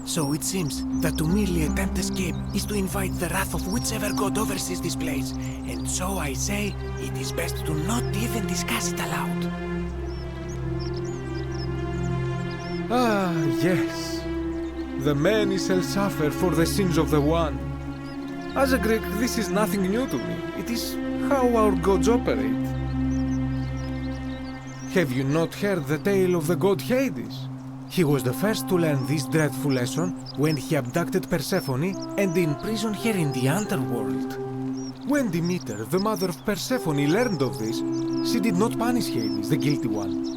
So it seems that to merely attempt escape is to invite the wrath of whichever god oversees this place. And so I say, it is best to not even discuss it aloud. Ah, yes. The many shall suffer for the sins of the one. As a Greek, this is nothing new to me. It is how our gods operate. Have you not heard the tale of the god Hades? He was the first to learn this dreadful lesson when he abducted Persephone and imprisoned her in the underworld. When Demeter, the mother of Persephone, learned of this, she did not punish Hades, the guilty one.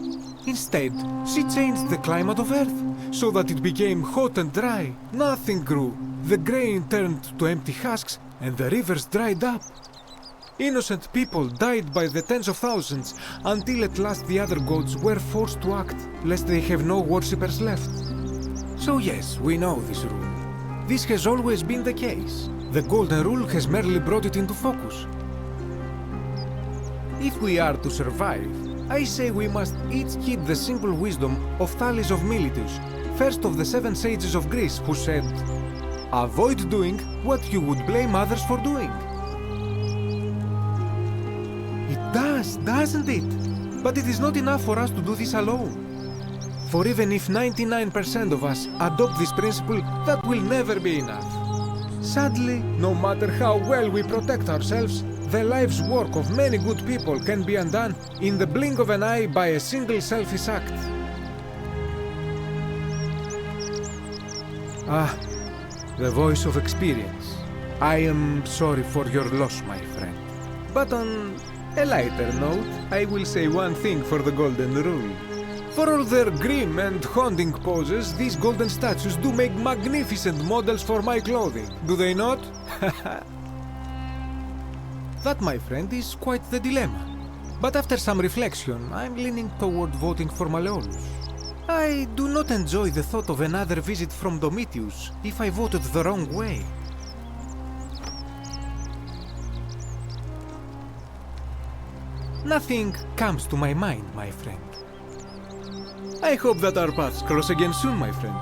Instead, she changed the climate of Earth so that it became hot and dry. Nothing grew. The grain turned to empty husks and the rivers dried up. Innocent people died by the tens of thousands until at last the other gods were forced to act, lest they have no worshippers left. So yes, we know this rule. This has always been the case. The Golden Rule has merely brought it into focus. If we are to survive, I say we must each heed the simple wisdom of Thales of Miletus, first of the 7 sages of Greece, who said, "Avoid doing what you would blame others for doing." It does, doesn't it? But it is not enough for us to do this alone. For even if 99% of us adopt this principle, that will never be enough. Sadly, no matter how well we protect ourselves, the life's work of many good people can be undone in the blink of an eye by a single selfish act. Ah, the voice of experience. I am sorry for your loss, my friend. But on a lighter note, I will say one thing for the Golden Rule. For all their grim and haunting poses, these golden statues do make magnificent models for my clothing, do they not? That, my friend, is quite the dilemma. But after some reflection, I'm leaning toward voting for Malleolus. I do not enjoy the thought of another visit from Domitius if I voted the wrong way. Nothing comes to my mind, my friend. I hope that our paths cross again soon, my friend.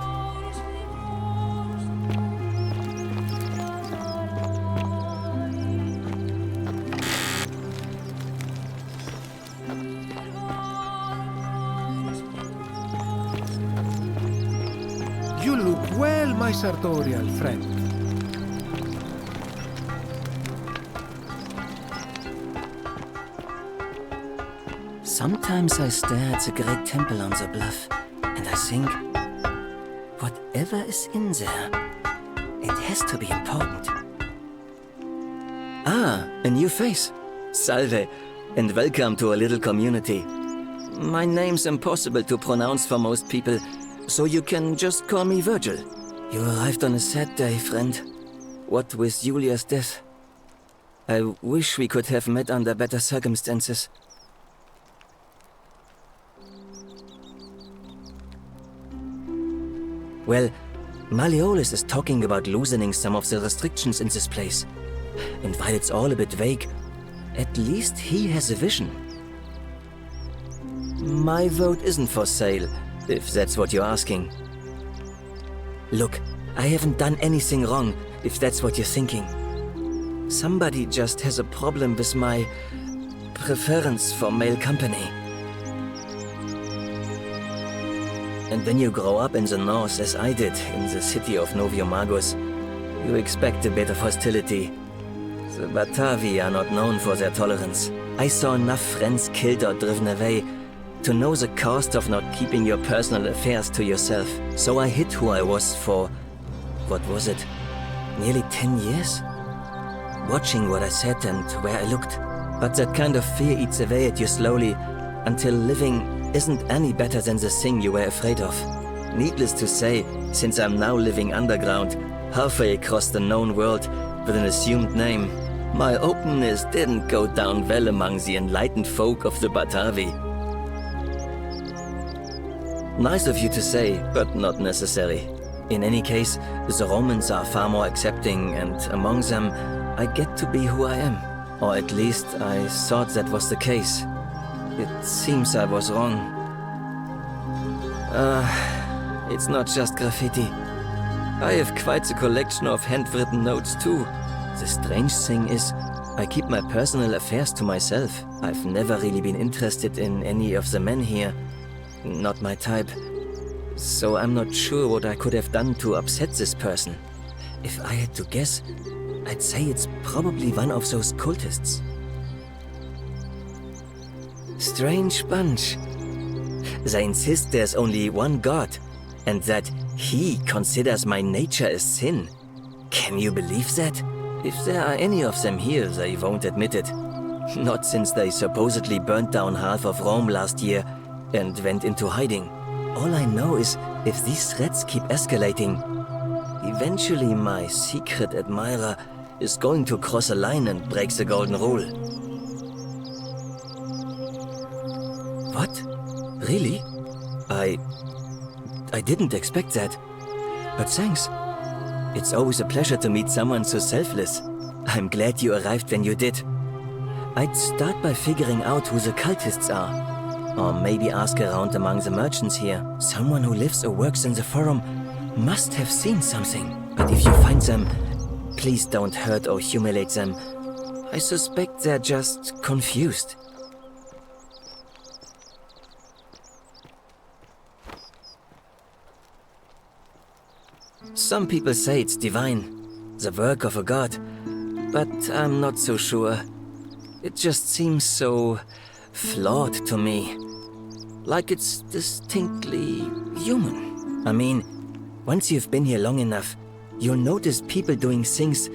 You look well, my sartorial friend. Sometimes I stare at the great temple on the bluff, and I think, whatever is in there, it has to be important. Ah, a new face. Salve, and welcome to a little community. My name's impossible to pronounce for most people, so you can just call me Virgil. You arrived on a sad day, friend. What with Julia's death? I wish we could have met under better circumstances. Well, Malleolus is talking about loosening some of the restrictions in this place. And while it's all a bit vague, at least he has a vision. My vote isn't for sale, if that's what you're asking. Look, I haven't done anything wrong, if that's what you're thinking. Somebody just has a problem with my preference for male company. And when you grow up in the north, as I did, in the city of Noviomagus, you expect a bit of hostility. The Batavi are not known for their tolerance. I saw enough friends killed or driven away to know the cost of not keeping your personal affairs to yourself. So I hid who I was for, what was it, nearly 10 years? Watching what I said and where I looked. But that kind of fear eats away at you slowly, until living isn't any better than the thing you were afraid of. Needless to say, since I'm now living underground, halfway across the known world with an assumed name, my openness didn't go down well among the enlightened folk of the Batavi. Nice of you to say, but not necessary. In any case, the Romans are far more accepting, and among them, I get to be who I am. Or at least I thought that was the case. It seems I was wrong. It's not just graffiti. I have quite a collection of handwritten notes too. The strange thing is, I keep my personal affairs to myself. I've never really been interested in any of the men here. Not my type. So I'm not sure what I could have done to upset this person. If I had to guess, I'd say it's probably one of those cultists. Strange bunch. They insist there's only one God, and that he considers my nature a sin. Can you believe that? If there are any of them here, they won't admit it. Not since they supposedly burnt down half of Rome last year and went into hiding. All I know is, if these threats keep escalating, eventually my secret admirer is going to cross a line and break the golden rule. What? Really? I didn't expect that. But thanks. It's always a pleasure to meet someone so selfless. I'm glad you arrived when you did. I'd start by figuring out who the cultists are. Or maybe ask around among the merchants here. Someone who lives or works in the forum must have seen something. But if you find them, please don't hurt or humiliate them. I suspect they're just confused. Some people say it's divine, the work of a god, but I'm not so sure. It just seems so flawed to me. Like it's distinctly human. I mean, once you've been here long enough, you'll notice people doing things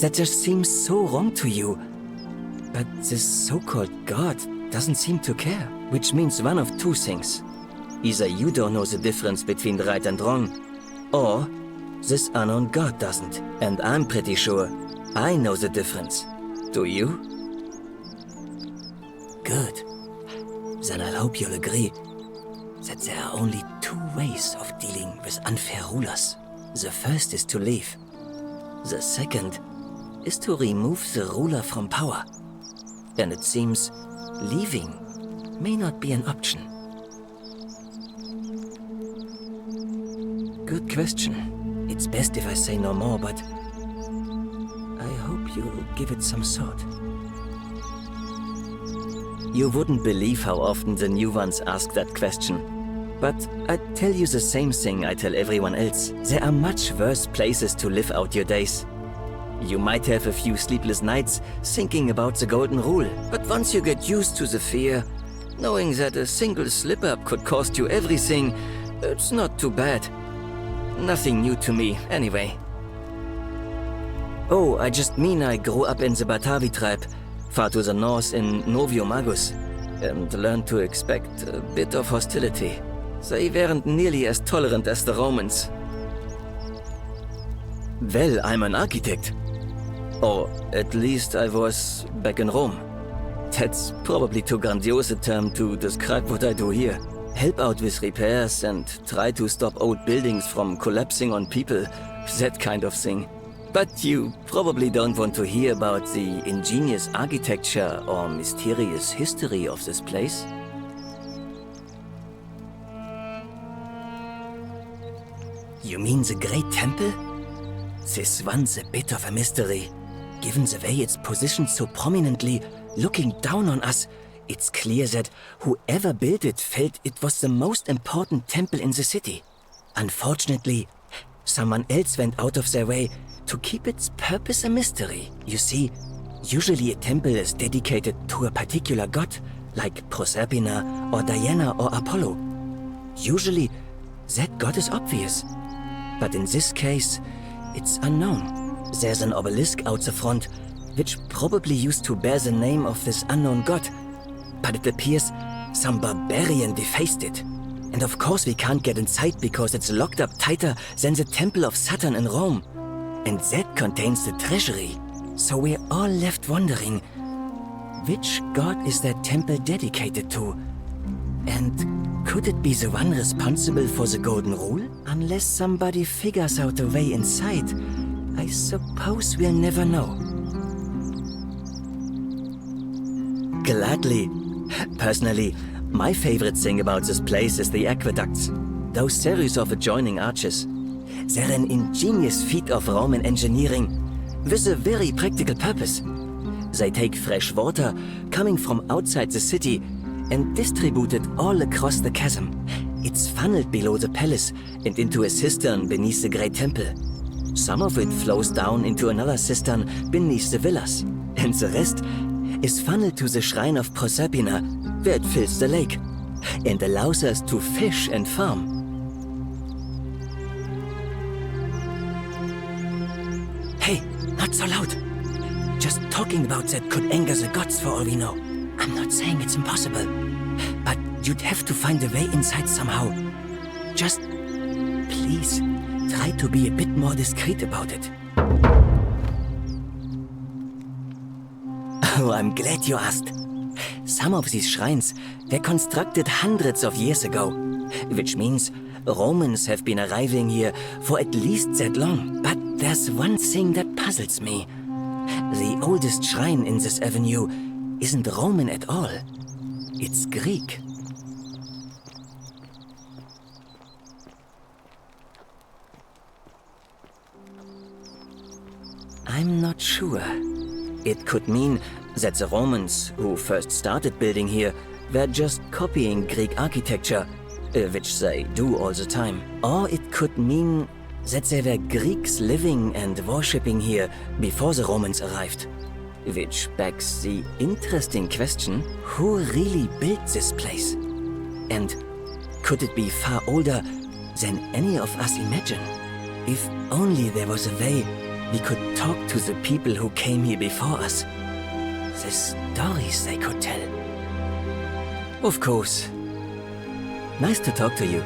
that just seem so wrong to you. But this so-called god doesn't seem to care, which means one of two things. Either you don't know the difference between right and wrong, or this unknown god doesn't. And I'm pretty sure I know the difference. Do you? Good. Then I'll hope you'll agree that there are only two ways of dealing with unfair rulers. The first is to leave. The second is to remove the ruler from power. And it seems leaving may not be an option. Good question. It's best if I say no more, but I hope you'll give it some thought. You wouldn't believe how often the new ones ask that question. But I'd tell you the same thing I tell everyone else. There are much worse places to live out your days. You might have a few sleepless nights thinking about the golden rule, but once you get used to the fear, knowing that a single slip-up could cost you everything, it's not too bad. Nothing new to me, anyway. Oh, I just mean I grew up in the Batavi tribe, far to the north in Novio Magus, and learned to expect a bit of hostility. They weren't nearly as tolerant as the Romans. Well, I'm an architect. Or at least I was back in Rome. That's probably too grandiose a term to describe what I do here. Help out with repairs and try to stop old buildings from collapsing on people, that kind of thing. But you probably don't want to hear about the ingenious architecture or mysterious history of this place. You mean the Great Temple? This one's a bit of a mystery. Given the way it's positioned so prominently, looking down on us, it's clear that whoever built it felt it was the most important temple in the city. Unfortunately, someone else went out of their way to keep its purpose a mystery. You see, usually a temple is dedicated to a particular god, like Proserpina or Diana or Apollo. Usually, that god is obvious. But in this case, it's unknown. There's an obelisk out the front, which probably used to bear the name of this unknown god. But it appears some barbarian defaced it. And of course we can't get inside because it's locked up tighter than the Temple of Saturn in Rome. And that contains the treasury. So we're all left wondering, which god is that temple dedicated to? And could it be the one responsible for the golden rule? Unless somebody figures out a way inside, I suppose we'll never know. Gladly. Personally, My favorite thing about this place is the aqueducts. Those series of adjoining arches. They're an ingenious feat of Roman engineering with a very practical purpose. They take fresh water coming from outside the city and distribute it all across the chasm. It's funneled below the palace and into a cistern beneath the great temple. Some of it flows down into another cistern beneath the villas, and the rest is funneled to the shrine of Proserpina, where it fills the lake and allows us to fish and farm. Hey, not so loud. Just talking about that could anger the gods for all we know. I'm not saying it's impossible, but you'd have to find a way inside somehow. Just, please, try to be a bit more discreet about it. Oh, I'm glad you asked. Some of these shrines were constructed hundreds of years ago, which means Romans have been arriving here for at least that long. But there's one thing that puzzles me. The oldest shrine in this avenue isn't Roman at all. It's Greek. I'm not sure. It could mean that the Romans, who first started building here, were just copying Greek architecture, which they do all the time. Or it could mean that there were Greeks living and worshipping here before the Romans arrived. Which begs the interesting question, who really built this place? And could it be far older than any of us imagine? If only there was a way we could talk to the people who came here before us. The stories they could tell. Of course. Nice to talk to you.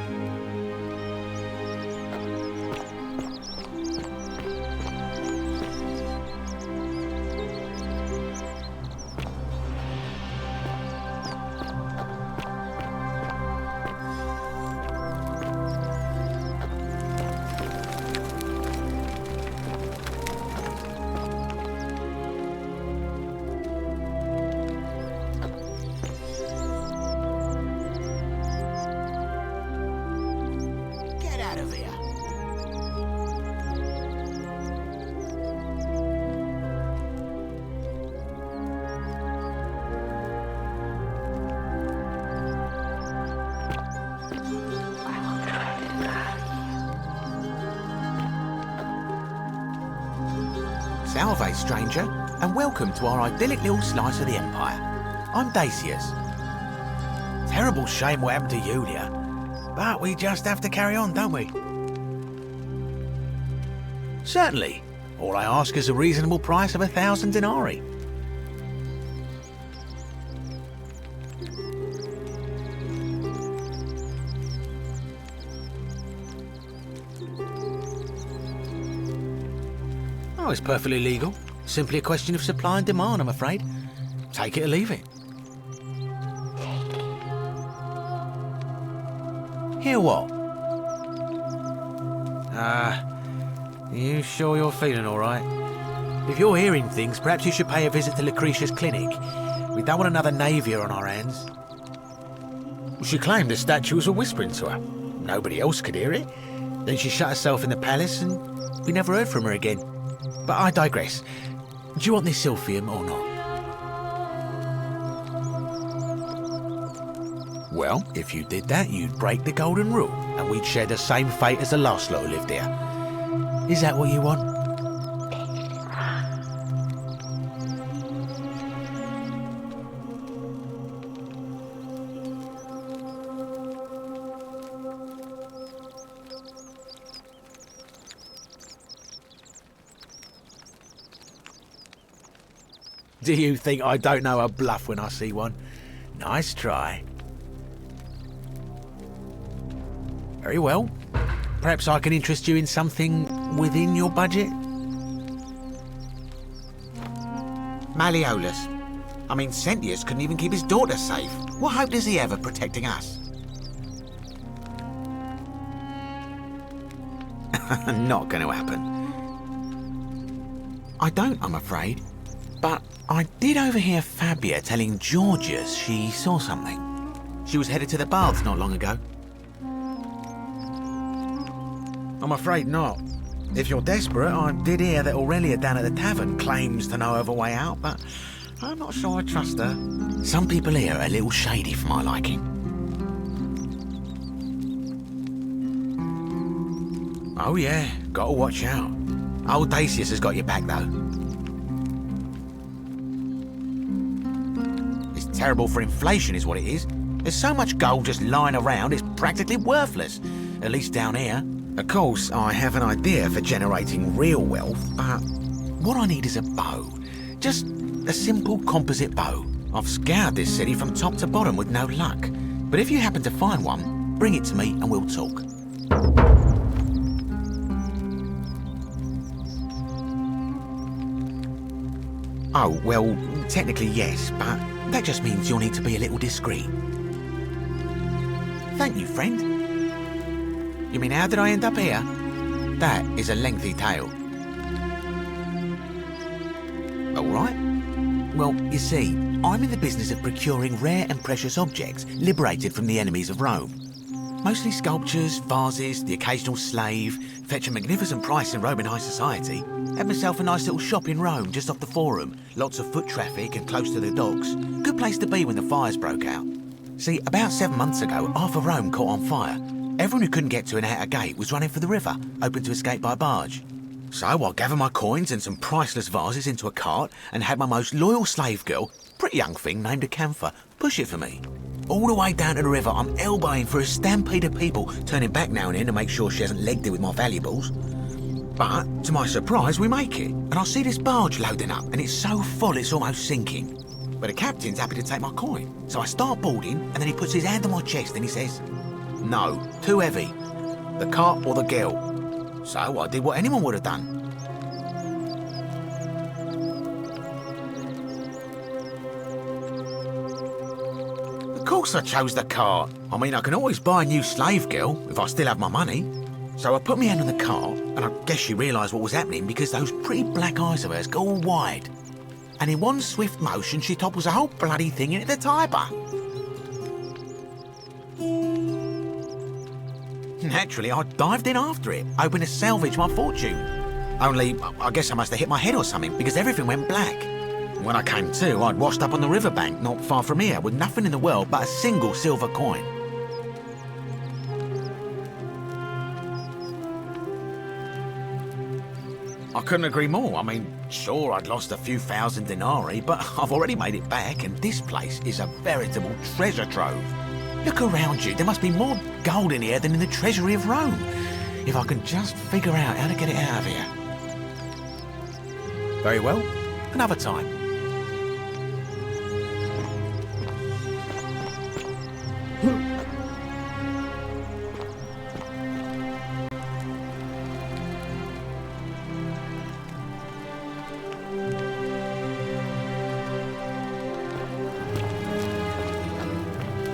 Salve, stranger, and welcome to our idyllic little slice of the Empire. I'm Dacius. Terrible shame what happened to Julia, but we just have to carry on, don't we? Certainly. All I ask is a reasonable price of 1,000 denarii. Oh, it's perfectly legal. Simply a question of supply and demand, I'm afraid. Take it or leave it. Hear what? You sure you're feeling all right? If you're hearing things, perhaps you should pay a visit to Lucretia's clinic. We don't want another Navia on our hands. She claimed the statues were whispering to her. Nobody else could hear it. Then she shut herself in the palace and we never heard from her again. But I digress. Do you want this silphium or not? Well, if you did that, you'd break the golden rule, and we'd share the same fate as the last lot who lived here. Is that what you want? Do you think I don't know a bluff when I see one? Nice try. Very well. Perhaps I can interest you in something within your budget? Malleolus. I mean, Sentius couldn't even keep his daughter safe. What hope does he have of protecting us? Not going to happen. I don't, I'm afraid. But I did overhear Fabia telling Georgius she saw something. She was headed to the baths not long ago. I'm afraid not. If you're desperate, I did hear that Aurelia down at the tavern claims to know of a way out, but I'm not sure I trust her. Some people here are a little shady for my liking. Oh yeah, gotta watch out. Old Dacius has got your back though. It's terrible for inflation is what it is. There's so much gold just lying around, it's practically worthless. At least down here. Of course, I have an idea for generating real wealth, but what I need is a bow. Just a simple composite bow. I've scoured this city from top to bottom with no luck. But if you happen to find one, bring it to me and we'll talk. Oh, well, technically yes, but that just means you'll need to be a little discreet. Thank you, friend. You mean, how did I end up here? That is a lengthy tale. All right. Well, you see, I'm in the business of procuring rare and precious objects liberated from the enemies of Rome. Mostly sculptures, vases, the occasional slave, fetch a magnificent price in Roman high society. Had myself a nice little shop in Rome, just off the Forum. Lots of foot traffic and close to the docks. Good place to be when the fires broke out. See, about 7 months ago, half of Rome caught on fire. Everyone who couldn't get to an outer gate was running for the river, open to escape by barge. So I gathered my coins and some priceless vases into a cart and had my most loyal slave girl, pretty young thing named Acantha, push it for me. All the way down to the river, I'm elbowing for a stampede of people, turning back now and then to make sure she hasn't legged it with my valuables. But, to my surprise, we make it, and I see this barge loading up, and it's so full it's almost sinking. But the captain's happy to take my coin, so I start boarding, and then he puts his hand on my chest and he says, "No, too heavy. The cart or the girl." So I did what anyone would have done. Of course I chose the cart. I mean, I can always buy a new slave girl if I still have my money. So I put my hand on the cart, and I guess she realised what was happening because those pretty black eyes of hers go all wide. And in one swift motion, she topples the whole bloody thing into the Tiber. Naturally, I dived in after it, hoping to salvage my fortune. Only, I guess I must have hit my head or something, because everything went black. When I came to, I'd washed up on the riverbank, not far from here, with nothing in the world but a single silver coin. I couldn't agree more. I mean, sure, I'd lost a few thousand denarii, but I've already made it back, and this place is a veritable treasure trove. Look around you. There must be more gold in here than in the treasury of Rome. If I can just figure out how to get it out of here. Very well. Another time.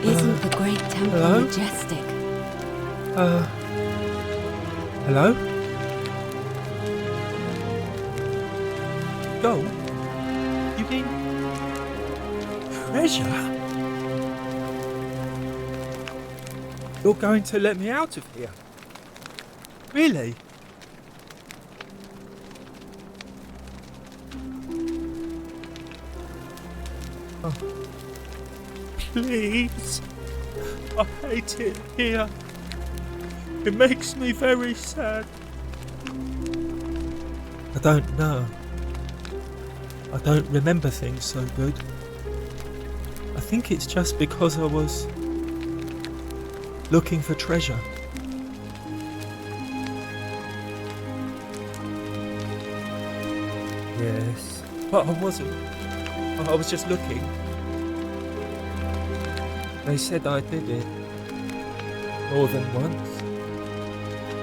Isn't the great temple Hello? majestic? Hello? Gold? You mean treasure? You're going to let me out of here? Really? Oh. Please. I hate it here. It makes me very sad. I don't know. I don't remember things so good. I think it's just because I was looking for treasure. Yes, but I wasn't. I was just looking. They said I did it more than once,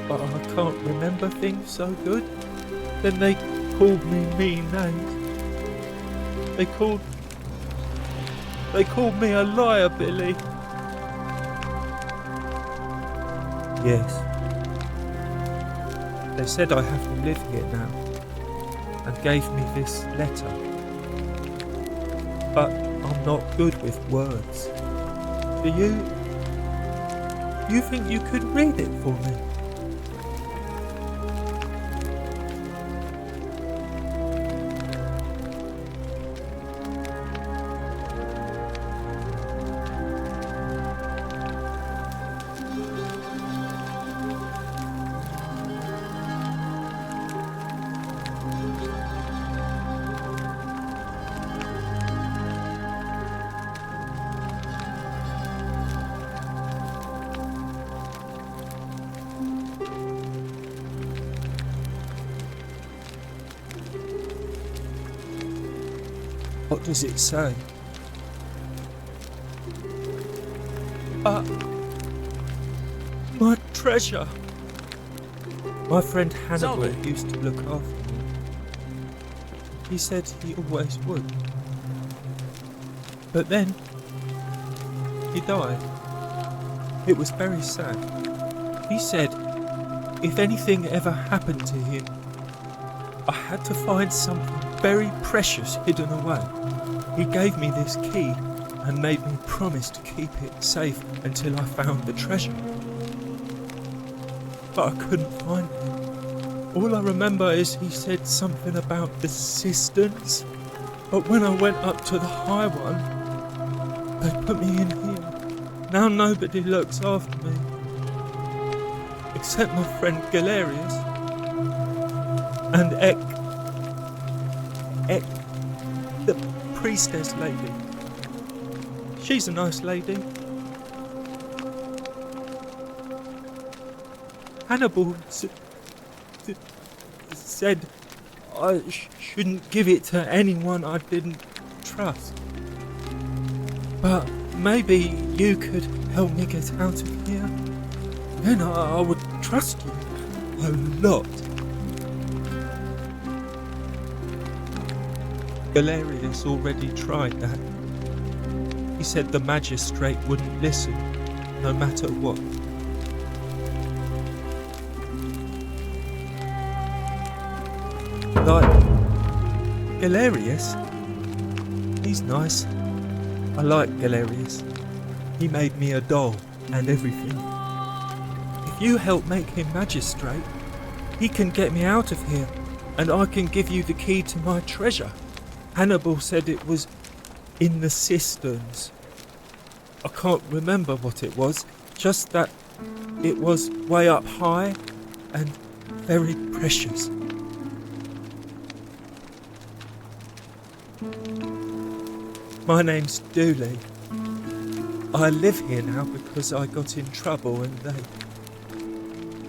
but I can't remember things so good. Then they called me mean names. They called me a liar, Billy. Yes. They said I have to live here now, and gave me this letter. But I'm not good with words. Do you think you could read it for me? What does it say? My treasure! My friend Hannibal used to look after me. He said he always would. But then, he died. It was very sad. He said if anything ever happened to him, I had to find something very precious hidden away. He gave me this key and made me promise to keep it safe until I found the treasure. But I couldn't find it. All I remember is he said something about the cisterns, but when I went up to the high one, they put me in here. Now nobody looks after me, except my friend Galerius and Ek, the priestess lady. She's a nice lady. Hannibal said I shouldn't give it to anyone I didn't trust. But maybe you could help me get out of here. Then I would trust you a lot. Galerius already tried that. He said the magistrate wouldn't listen, no matter what. Like Galerius? He's nice. I like Galerius. He made me a doll and everything. If you help make him magistrate, he can get me out of here, and I can give you the key to my treasure. Hannibal said it was in the cisterns. I can't remember what it was, just that it was way up high and very precious. My name's Dooley. I live here now because I got in trouble and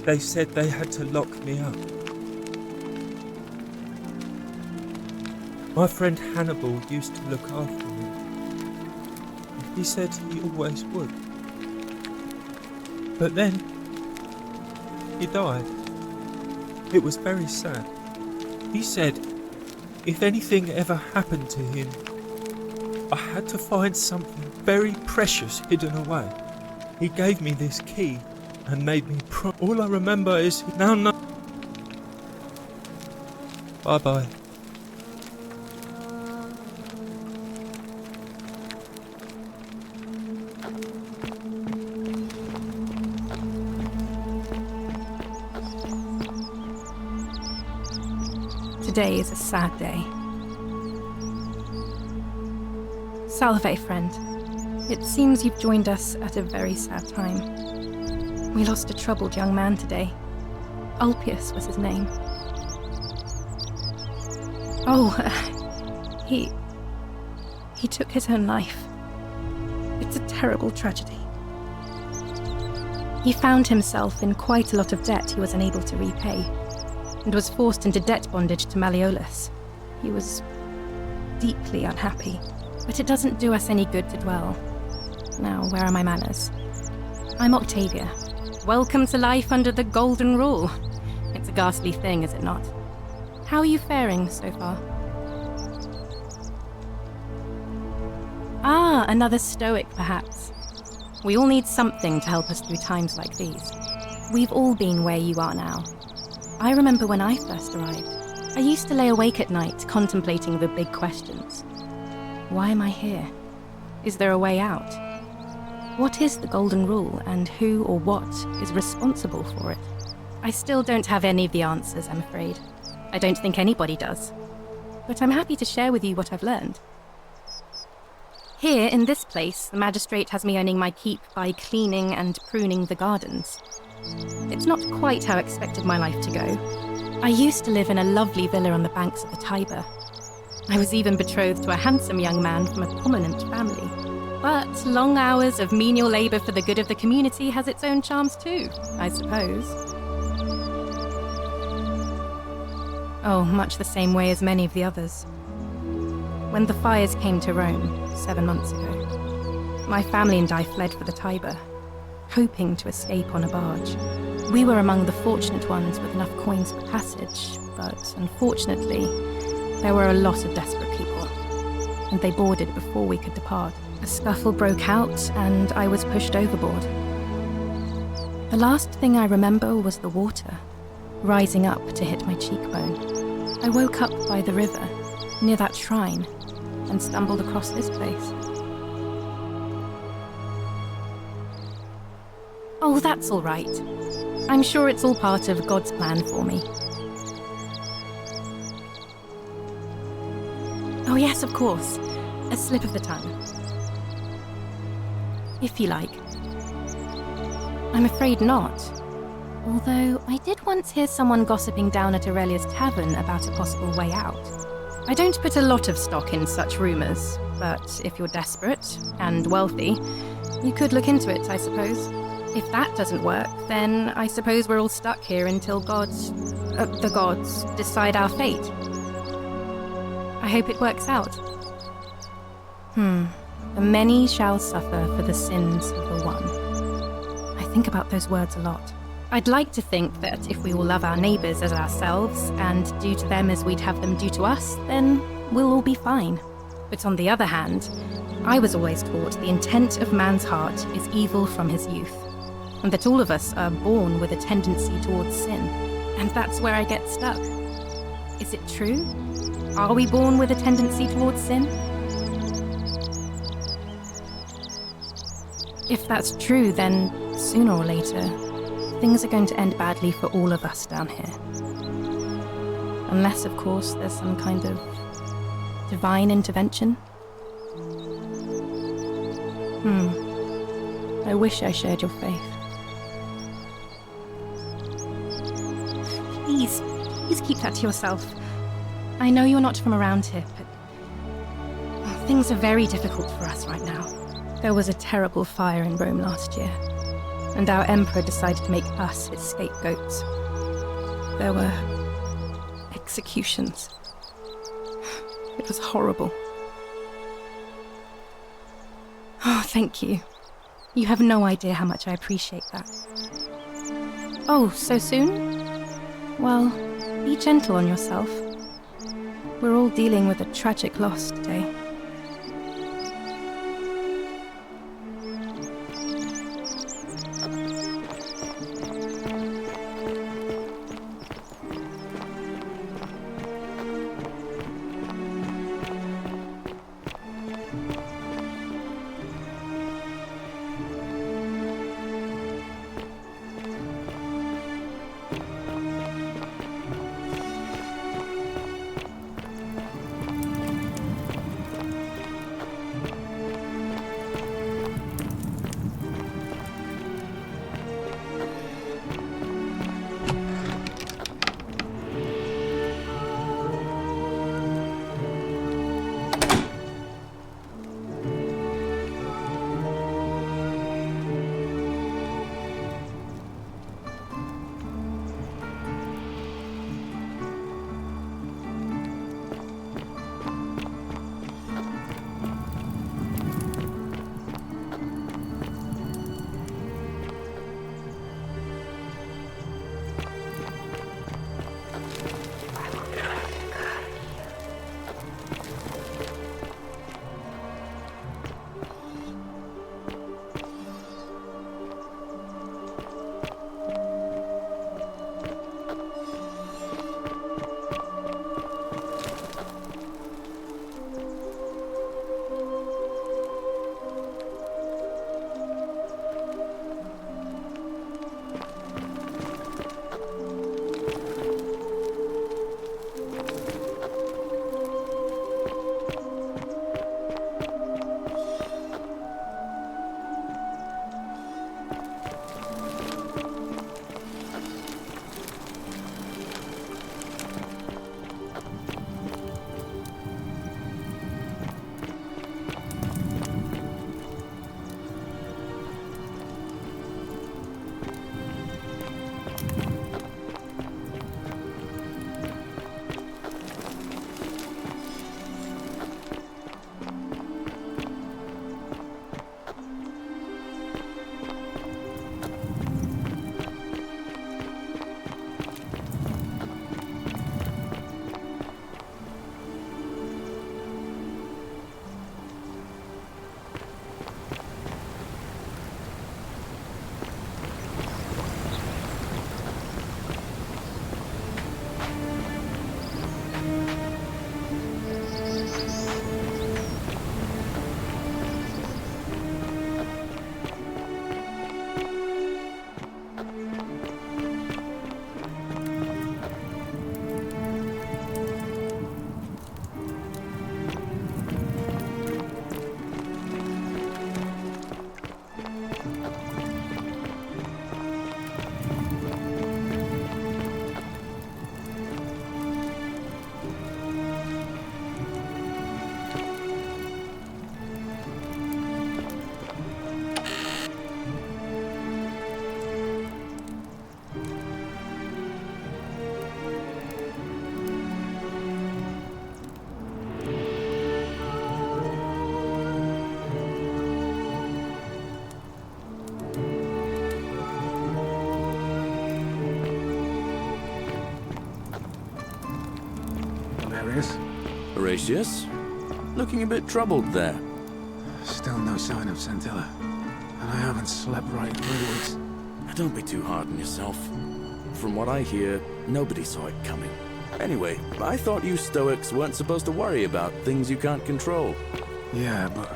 they said they had to lock me up. My friend Hannibal used to look after me. He said he always would. But then, he died. It was very sad. He said if anything ever happened to him, I had to find something very precious hidden away. He gave me this key and made me all I remember is now no. Bye-bye. Today is a sad day. Salve, friend. It seems you've joined us at a very sad time. We lost a troubled young man today. Ulpius was his name. Oh, he took his own life. It's a terrible tragedy. He found himself in quite a lot of debt he was unable to repay, and was forced into debt bondage to Malleolus. He was deeply unhappy, but it doesn't do us any good to dwell. Now, where are my manners? I'm Octavia. Welcome to life under the Golden Rule. It's a ghastly thing, is it not? How are you faring so far? Ah, another stoic, perhaps. We all need something to help us through times like these. We've all been where you are now. I remember when I first arrived, I used to lay awake at night contemplating the big questions. Why am I here? Is there a way out? What is the Golden Rule, and who or what is responsible for it? I still don't have any of the answers, I'm afraid. I don't think anybody does. But I'm happy to share with you what I've learned. Here, in this place, the magistrate has me earning my keep by cleaning and pruning the gardens. It's not quite how I expected my life to go. I used to live in a lovely villa on the banks of the Tiber. I was even betrothed to a handsome young man from a prominent family. But long hours of menial labour for the good of the community has its own charms too, I suppose. Oh, much the same way as many of the others. When the fires came to Rome 7 months ago, my family and I fled for the Tiber, hoping to escape on a barge. We were among the fortunate ones with enough coins for passage, but unfortunately, there were a lot of desperate people, and they boarded before we could depart. A scuffle broke out, and I was pushed overboard. The last thing I remember was the water, rising up to hit my cheekbone. I woke up by the river, near that shrine, and stumbled across this place. Oh, that's all right. I'm sure it's all part of God's plan for me. Oh yes, of course. A slip of the tongue. If you like. I'm afraid not. Although I did once hear someone gossiping down at Aurelia's tavern about a possible way out. I don't put a lot of stock in such rumours, but if you're desperate and wealthy, you could look into it, I suppose. If that doesn't work, then I suppose we're all stuck here until the gods decide our fate. I hope it works out. The many shall suffer for the sins of the one. I think about those words a lot. I'd like to think that if we all love our neighbours as ourselves and do to them as we'd have them do to us, then we'll all be fine. But on the other hand, I was always taught the intent of man's heart is evil from his youth, and that all of us are born with a tendency towards sin. And that's where I get stuck. Is it true? Are we born with a tendency towards sin? If that's true, then sooner or later, things are going to end badly for all of us down here. Unless, of course, there's some kind of divine intervention. I wish I shared your faith. Please keep that to yourself. I know you're not from around here, but things are very difficult for us right now. There was a terrible fire in Rome last year, and our emperor decided to make us his scapegoats. There were executions. It was horrible. Oh, thank you. You have no idea how much I appreciate that. Oh, so soon? Well, be gentle on yourself. We're all dealing with a tragic loss today. Hilarious. Horatius? Looking a bit troubled there. Still no sign of Scintilla. And I haven't slept right in 3 weeks. Don't be too hard on yourself. From what I hear, nobody saw it coming. Anyway, I thought you Stoics weren't supposed to worry about things you can't control. Yeah, but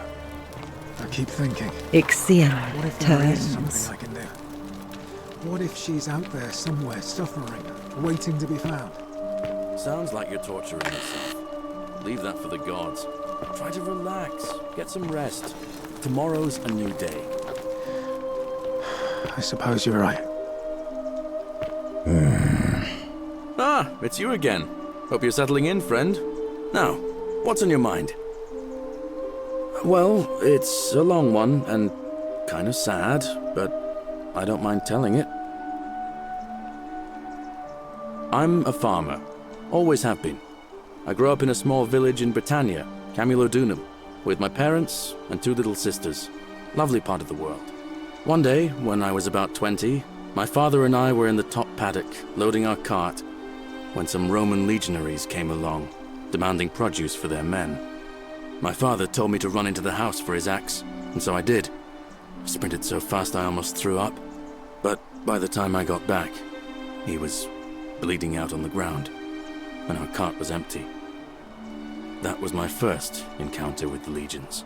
I keep thinking. Ixion What if there is turns. something I can do? What if she's out there somewhere, suffering, waiting to be found? Sounds like you're torturing yourself. Leave that for the gods. Try to relax. Get some rest. Tomorrow's a new day. I suppose you're right. Ah, it's you again. Hope you're settling in, friend. Now, what's on your mind? Well, it's a long one and kind of sad, but I don't mind telling it. I'm a farmer. Always have been. I grew up in a small village in Britannia, Camulodunum, with my parents and 2 little sisters. Lovely part of the world. One day, when I was about 20, my father and I were in the top paddock, loading our cart, when some Roman legionaries came along, demanding produce for their men. My father told me to run into the house for his axe, and so I did. I sprinted so fast I almost threw up, but by the time I got back, he was bleeding out on the ground, and our cart was empty. That was my first encounter with the legions.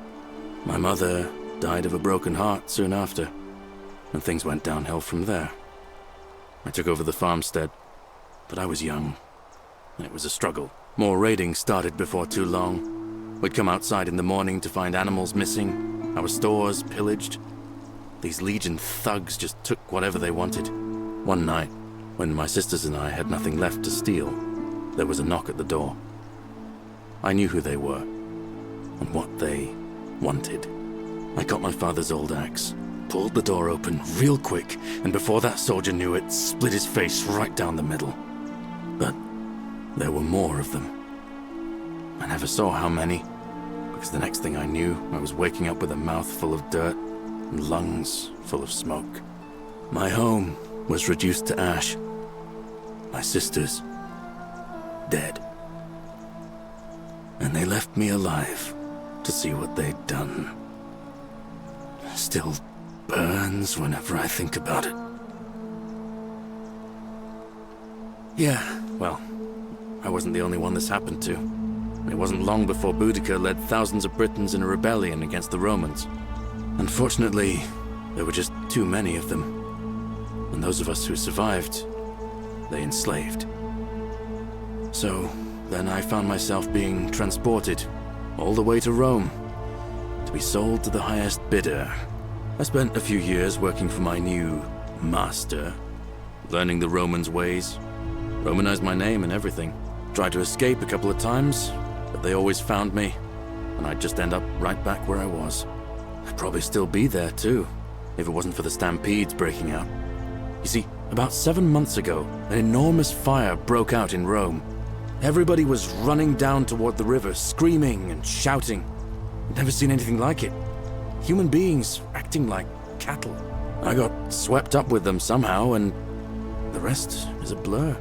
My mother died of a broken heart soon after, and things went downhill from there. I took over the farmstead, but I was young, and it was a struggle. More raiding started before too long. We'd come outside in the morning to find animals missing, our stores pillaged. These legion thugs just took whatever they wanted. One night, when my sisters and I had nothing left to steal, there was a knock at the door. I knew who they were, and what they wanted. I got my father's old axe, pulled the door open real quick, and before that soldier knew it, split his face right down the middle. But there were more of them. I never saw how many, because the next thing I knew, I was waking up with a mouth full of dirt and lungs full of smoke. My home was reduced to ash. My sisters, dead. And they left me alive to see what they'd done. Still burns whenever I think about it. Yeah, well, I wasn't the only one this happened to. It wasn't long before Boudica led thousands of Britons in a rebellion against the Romans. Unfortunately, there were just too many of them. And those of us who survived, they enslaved. So, then I found myself being transported all the way to Rome to be sold to the highest bidder. I spent a few years working for my new master, learning the Romans' ways, Romanized my name and everything. Tried to escape a couple of times, but they always found me, and I'd just end up right back where I was. I'd probably still be there too, if it wasn't for the stampedes breaking out. You see, about 7 months ago, an enormous fire broke out in Rome. Everybody was running down toward the river, screaming and shouting. I'd never seen anything like it. Human beings acting like cattle. I got swept up with them somehow, and the rest is a blur.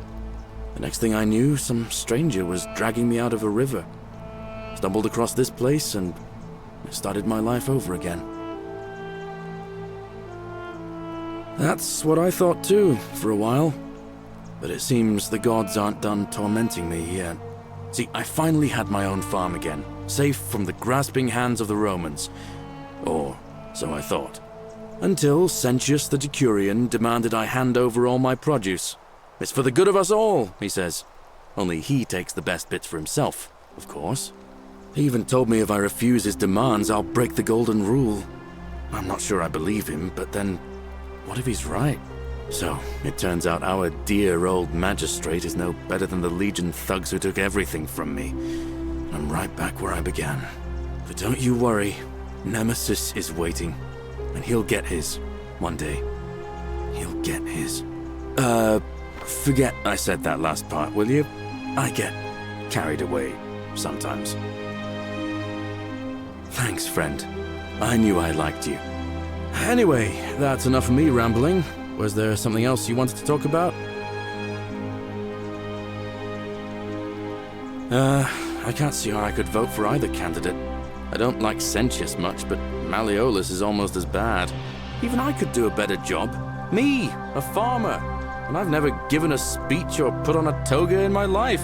The next thing I knew, some stranger was dragging me out of a river. Stumbled across this place and started my life over again. That's what I thought too, for a while. But it seems the gods aren't done tormenting me yet. See, I finally had my own farm again, safe from the grasping hands of the Romans. Or so I thought. Until Sentius the Decurion demanded I hand over all my produce. It's for the good of us all, he says. Only he takes the best bits for himself, of course. He even told me if I refuse his demands, I'll break the golden rule. I'm not sure I believe him, but then, what if he's right? So, it turns out our dear old magistrate is no better than the Legion thugs who took everything from me. I'm right back where I began. But don't you worry, Nemesis is waiting, and he'll get his, one day. He'll get his. Forget I said that last part, will you? I get carried away sometimes. Thanks, friend. I knew I liked you. Anyway, that's enough of me rambling. Was there something else you wanted to talk about? I can't see how I could vote for either candidate. I don't like Sentius much, but Malleolus is almost as bad. Even I could do a better job. Me, a farmer, and I've never given a speech or put on a toga in my life.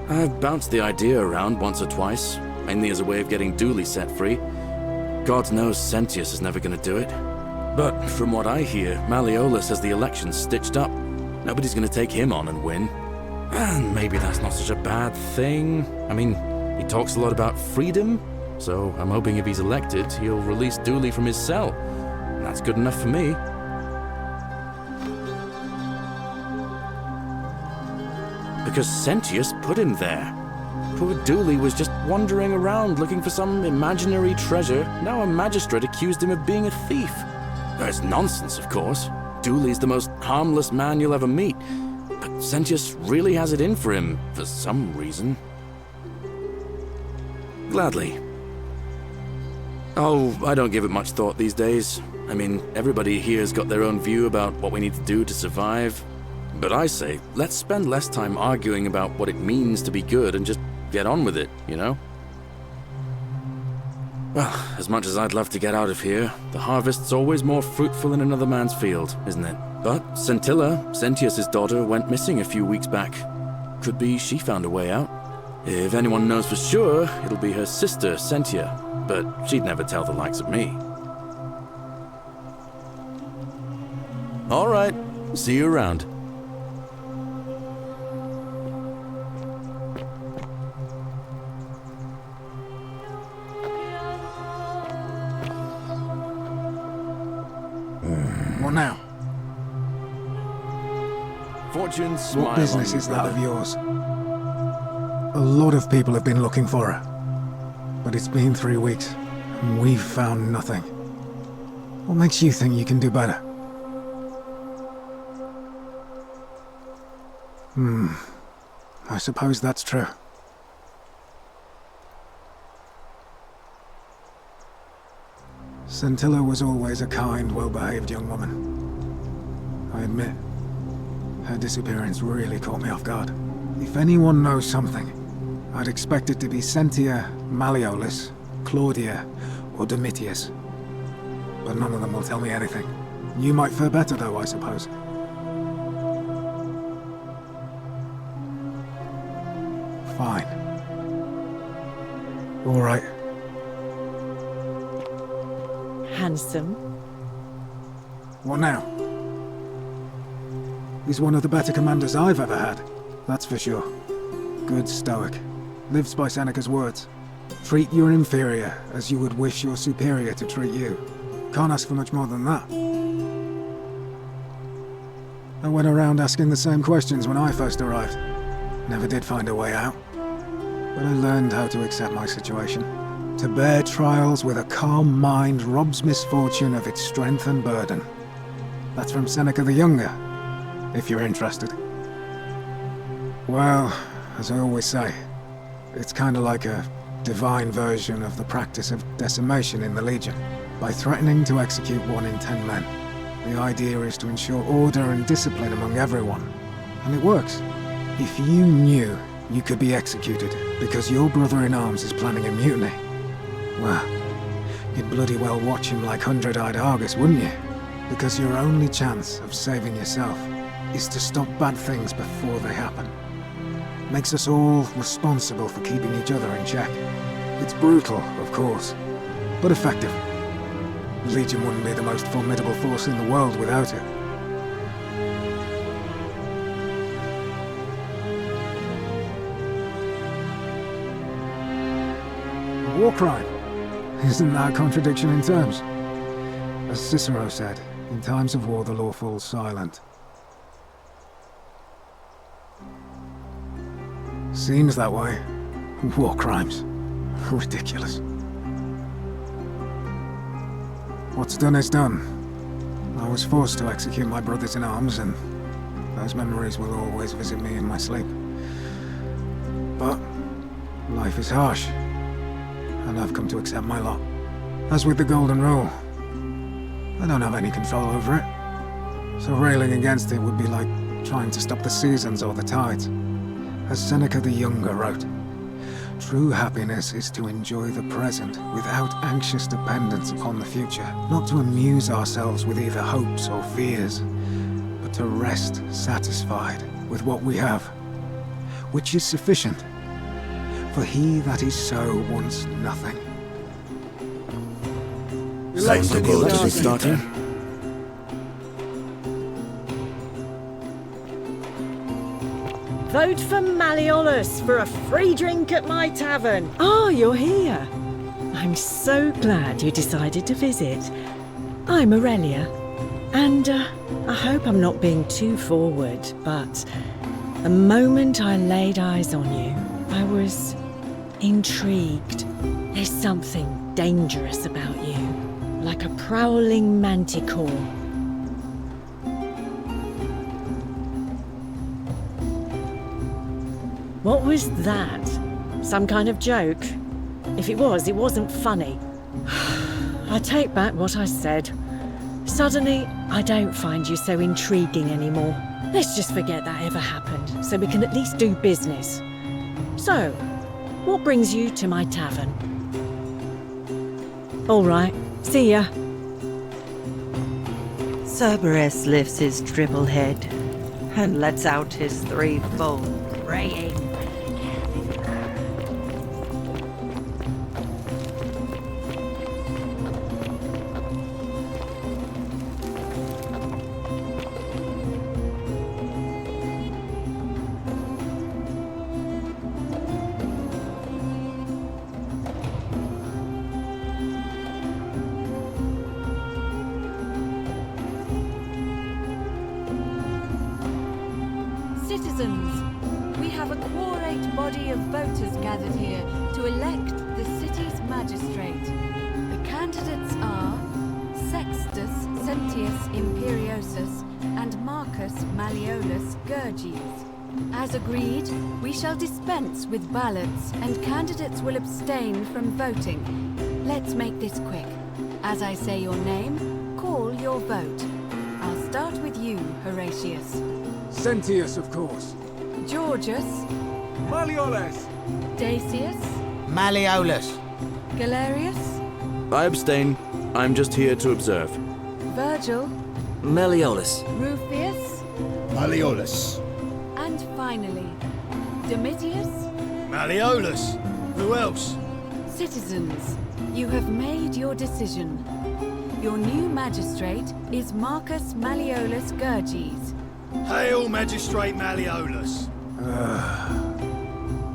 I've bounced the idea around once or twice, mainly as a way of getting Dooley set free. God knows Sentius is never going to do it. But from what I hear, Malleolus has the election stitched up. Nobody's going to take him on and win. And maybe that's not such a bad thing. I mean, he talks a lot about freedom, so I'm hoping if he's elected, he'll release Dooley from his cell. And that's good enough for me. Because Sentius put him there. Poor Dooley was just wandering around looking for some imaginary treasure. Now a magistrate accused him of being a thief. That's nonsense, of course. Dooley's the most harmless man you'll ever meet. But Sentius really has it in for him, for some reason. Gladly. Oh, I don't give it much thought these days. I mean, everybody here's got their own view about what we need to do to survive. But I say, let's spend less time arguing about what it means to be good and just get on with it, you know? Well, as much as I'd love to get out of here, the harvest's always more fruitful in another man's field, isn't it? But Scintilla, Sentius's daughter, went missing a few weeks back. Could be she found a way out. If anyone knows for sure, it'll be her sister, Sentia, but she'd never tell the likes of me. All right, see you around. What now? Fortune smile. What business is that of yours? A lot of people have been looking for her. But it's been 3 weeks, and we've found nothing. What makes you think you can do better? I suppose that's true. Scintilla was always a kind, well-behaved young woman. I admit, her disappearance really caught me off guard. If anyone knows something, I'd expect it to be Sentia, Malleolus, Claudia, or Domitius. But none of them will tell me anything. You might fare better though, I suppose. Fine. All right. Handsome. What now? He's one of the better commanders I've ever had, that's for sure. Good stoic. Lives by Seneca's words. Treat your inferior as you would wish your superior to treat you. Can't ask for much more than that. I went around asking the same questions when I first arrived. Never did find a way out. But I learned how to accept my situation. To bear trials with a calm mind robs misfortune of its strength and burden. That's from Seneca the Younger, if you're interested. Well, as I always say, it's kind of like a divine version of the practice of decimation in the Legion. By threatening to execute 1 in 10 men, the idea is to ensure order and discipline among everyone. And it works. If you knew you could be executed because your brother-in-arms is planning a mutiny, well, you'd bloody well watch him like 100-eyed Argus, wouldn't you? Because your only chance of saving yourself is to stop bad things before they happen. Makes us all responsible for keeping each other in check. It's brutal, of course, but effective. The Legion wouldn't be the most formidable force in the world without it. A war crime? Isn't that a contradiction in terms? As Cicero said, in times of war the law falls silent. Seems that way. War crimes. Ridiculous. What's done is done. I was forced to execute my brothers-in-arms, and those memories will always visit me in my sleep. But life is harsh, and I've come to accept my lot. As with the Golden Rule, I don't have any control over it. So railing against it would be like trying to stop the seasons or the tides. As Seneca the Younger wrote, true happiness is to enjoy the present without anxious dependence upon the future, not to amuse ourselves with either hopes or fears, but to rest satisfied with what we have, which is sufficient. For he that is so wants nothing. Time to go to the starter. Vote for Malleolus for a free drink at my tavern. Oh, you're here. I'm so glad you decided to visit. I'm Aurelia, and I hope I'm not being too forward, but the moment I laid eyes on you, I was intrigued. There's something dangerous about you, like a prowling manticore. What was that? Some kind of joke? If it was, it wasn't funny. I take back what I said. Suddenly, I don't find you so intriguing anymore. Let's just forget that ever happened, so we can at least do business. So, what brings you to my tavern? All right, see ya. Cerberus lifts his triple head and lets out his threefold braying. Citizens, we have a quorate body of voters gathered here to elect the city's magistrate. The candidates are Sextus Sentius Imperiosus and Marcus Malleolus Gurges. As agreed, we shall dispense with ballots and candidates will abstain from voting. Let's make this quick. As I say your name, call your vote. I'll start with you, Horatius. Sentius, of course. Georgius. Malleolus. Dacius. Malleolus. Galerius. I abstain. I'm just here to observe. Virgil. Malleolus. Rufius. Malleolus. And finally, Domitius. Malleolus. Who else? Citizens, you have made your decision. Your new magistrate is Marcus Malleolus Gurges. Hail, Magistrate Malleolus.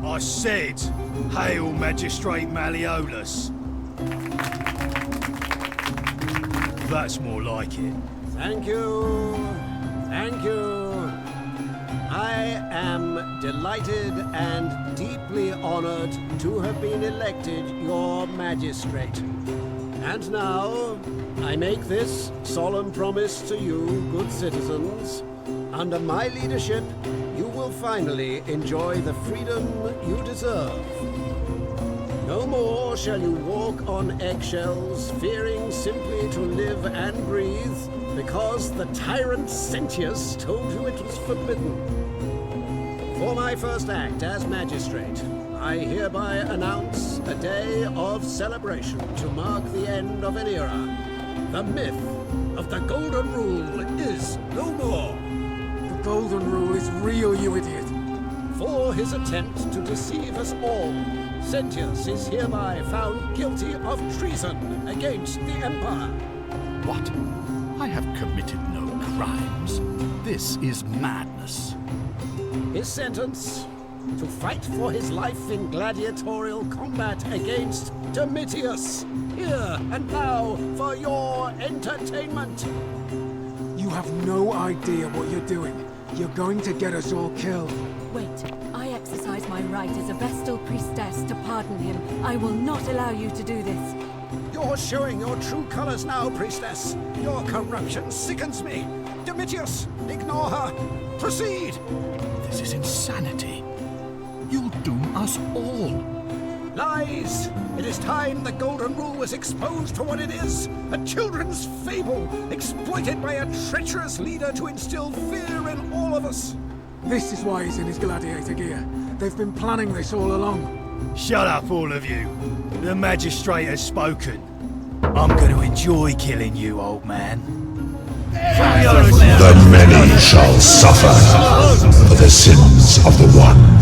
I said, hail, Magistrate Malleolus. That's more like it. Thank you. Thank you. I am delighted and deeply honored to have been elected your magistrate. And now, I make this solemn promise to you, good citizens. Under my leadership, you will finally enjoy the freedom you deserve. No more shall you walk on eggshells, fearing simply to live and breathe, because the tyrant Sentius told you it was forbidden. For my first act as magistrate, I hereby announce a day of celebration to mark the end of an era. The myth of the Golden Rule is no more. The Golden Rule is real, you idiot. For his attempt to deceive us all, Sentius is hereby found guilty of treason against the Empire. What? I have committed no crimes. This is madness. His sentence: to fight for his life in gladiatorial combat against Domitius. Here and now for your entertainment. You have no idea what you're doing. You're going to get us all killed. Wait, I exercise my right as a Vestal priestess to pardon him. I will not allow you to do this. You're showing your true colors now, priestess. Your corruption sickens me. Domitius, ignore her. Proceed. This is insanity. You'll doom us all. Lies! It is time the Golden Rule was exposed for what it is. A children's fable, exploited by a treacherous leader to instill fear in all of us. This is why he's in his gladiator gear. They've been planning this all along. Shut up, all of you. The magistrate has spoken. I'm going to enjoy killing you, old man. The many shall suffer for the sins of the one.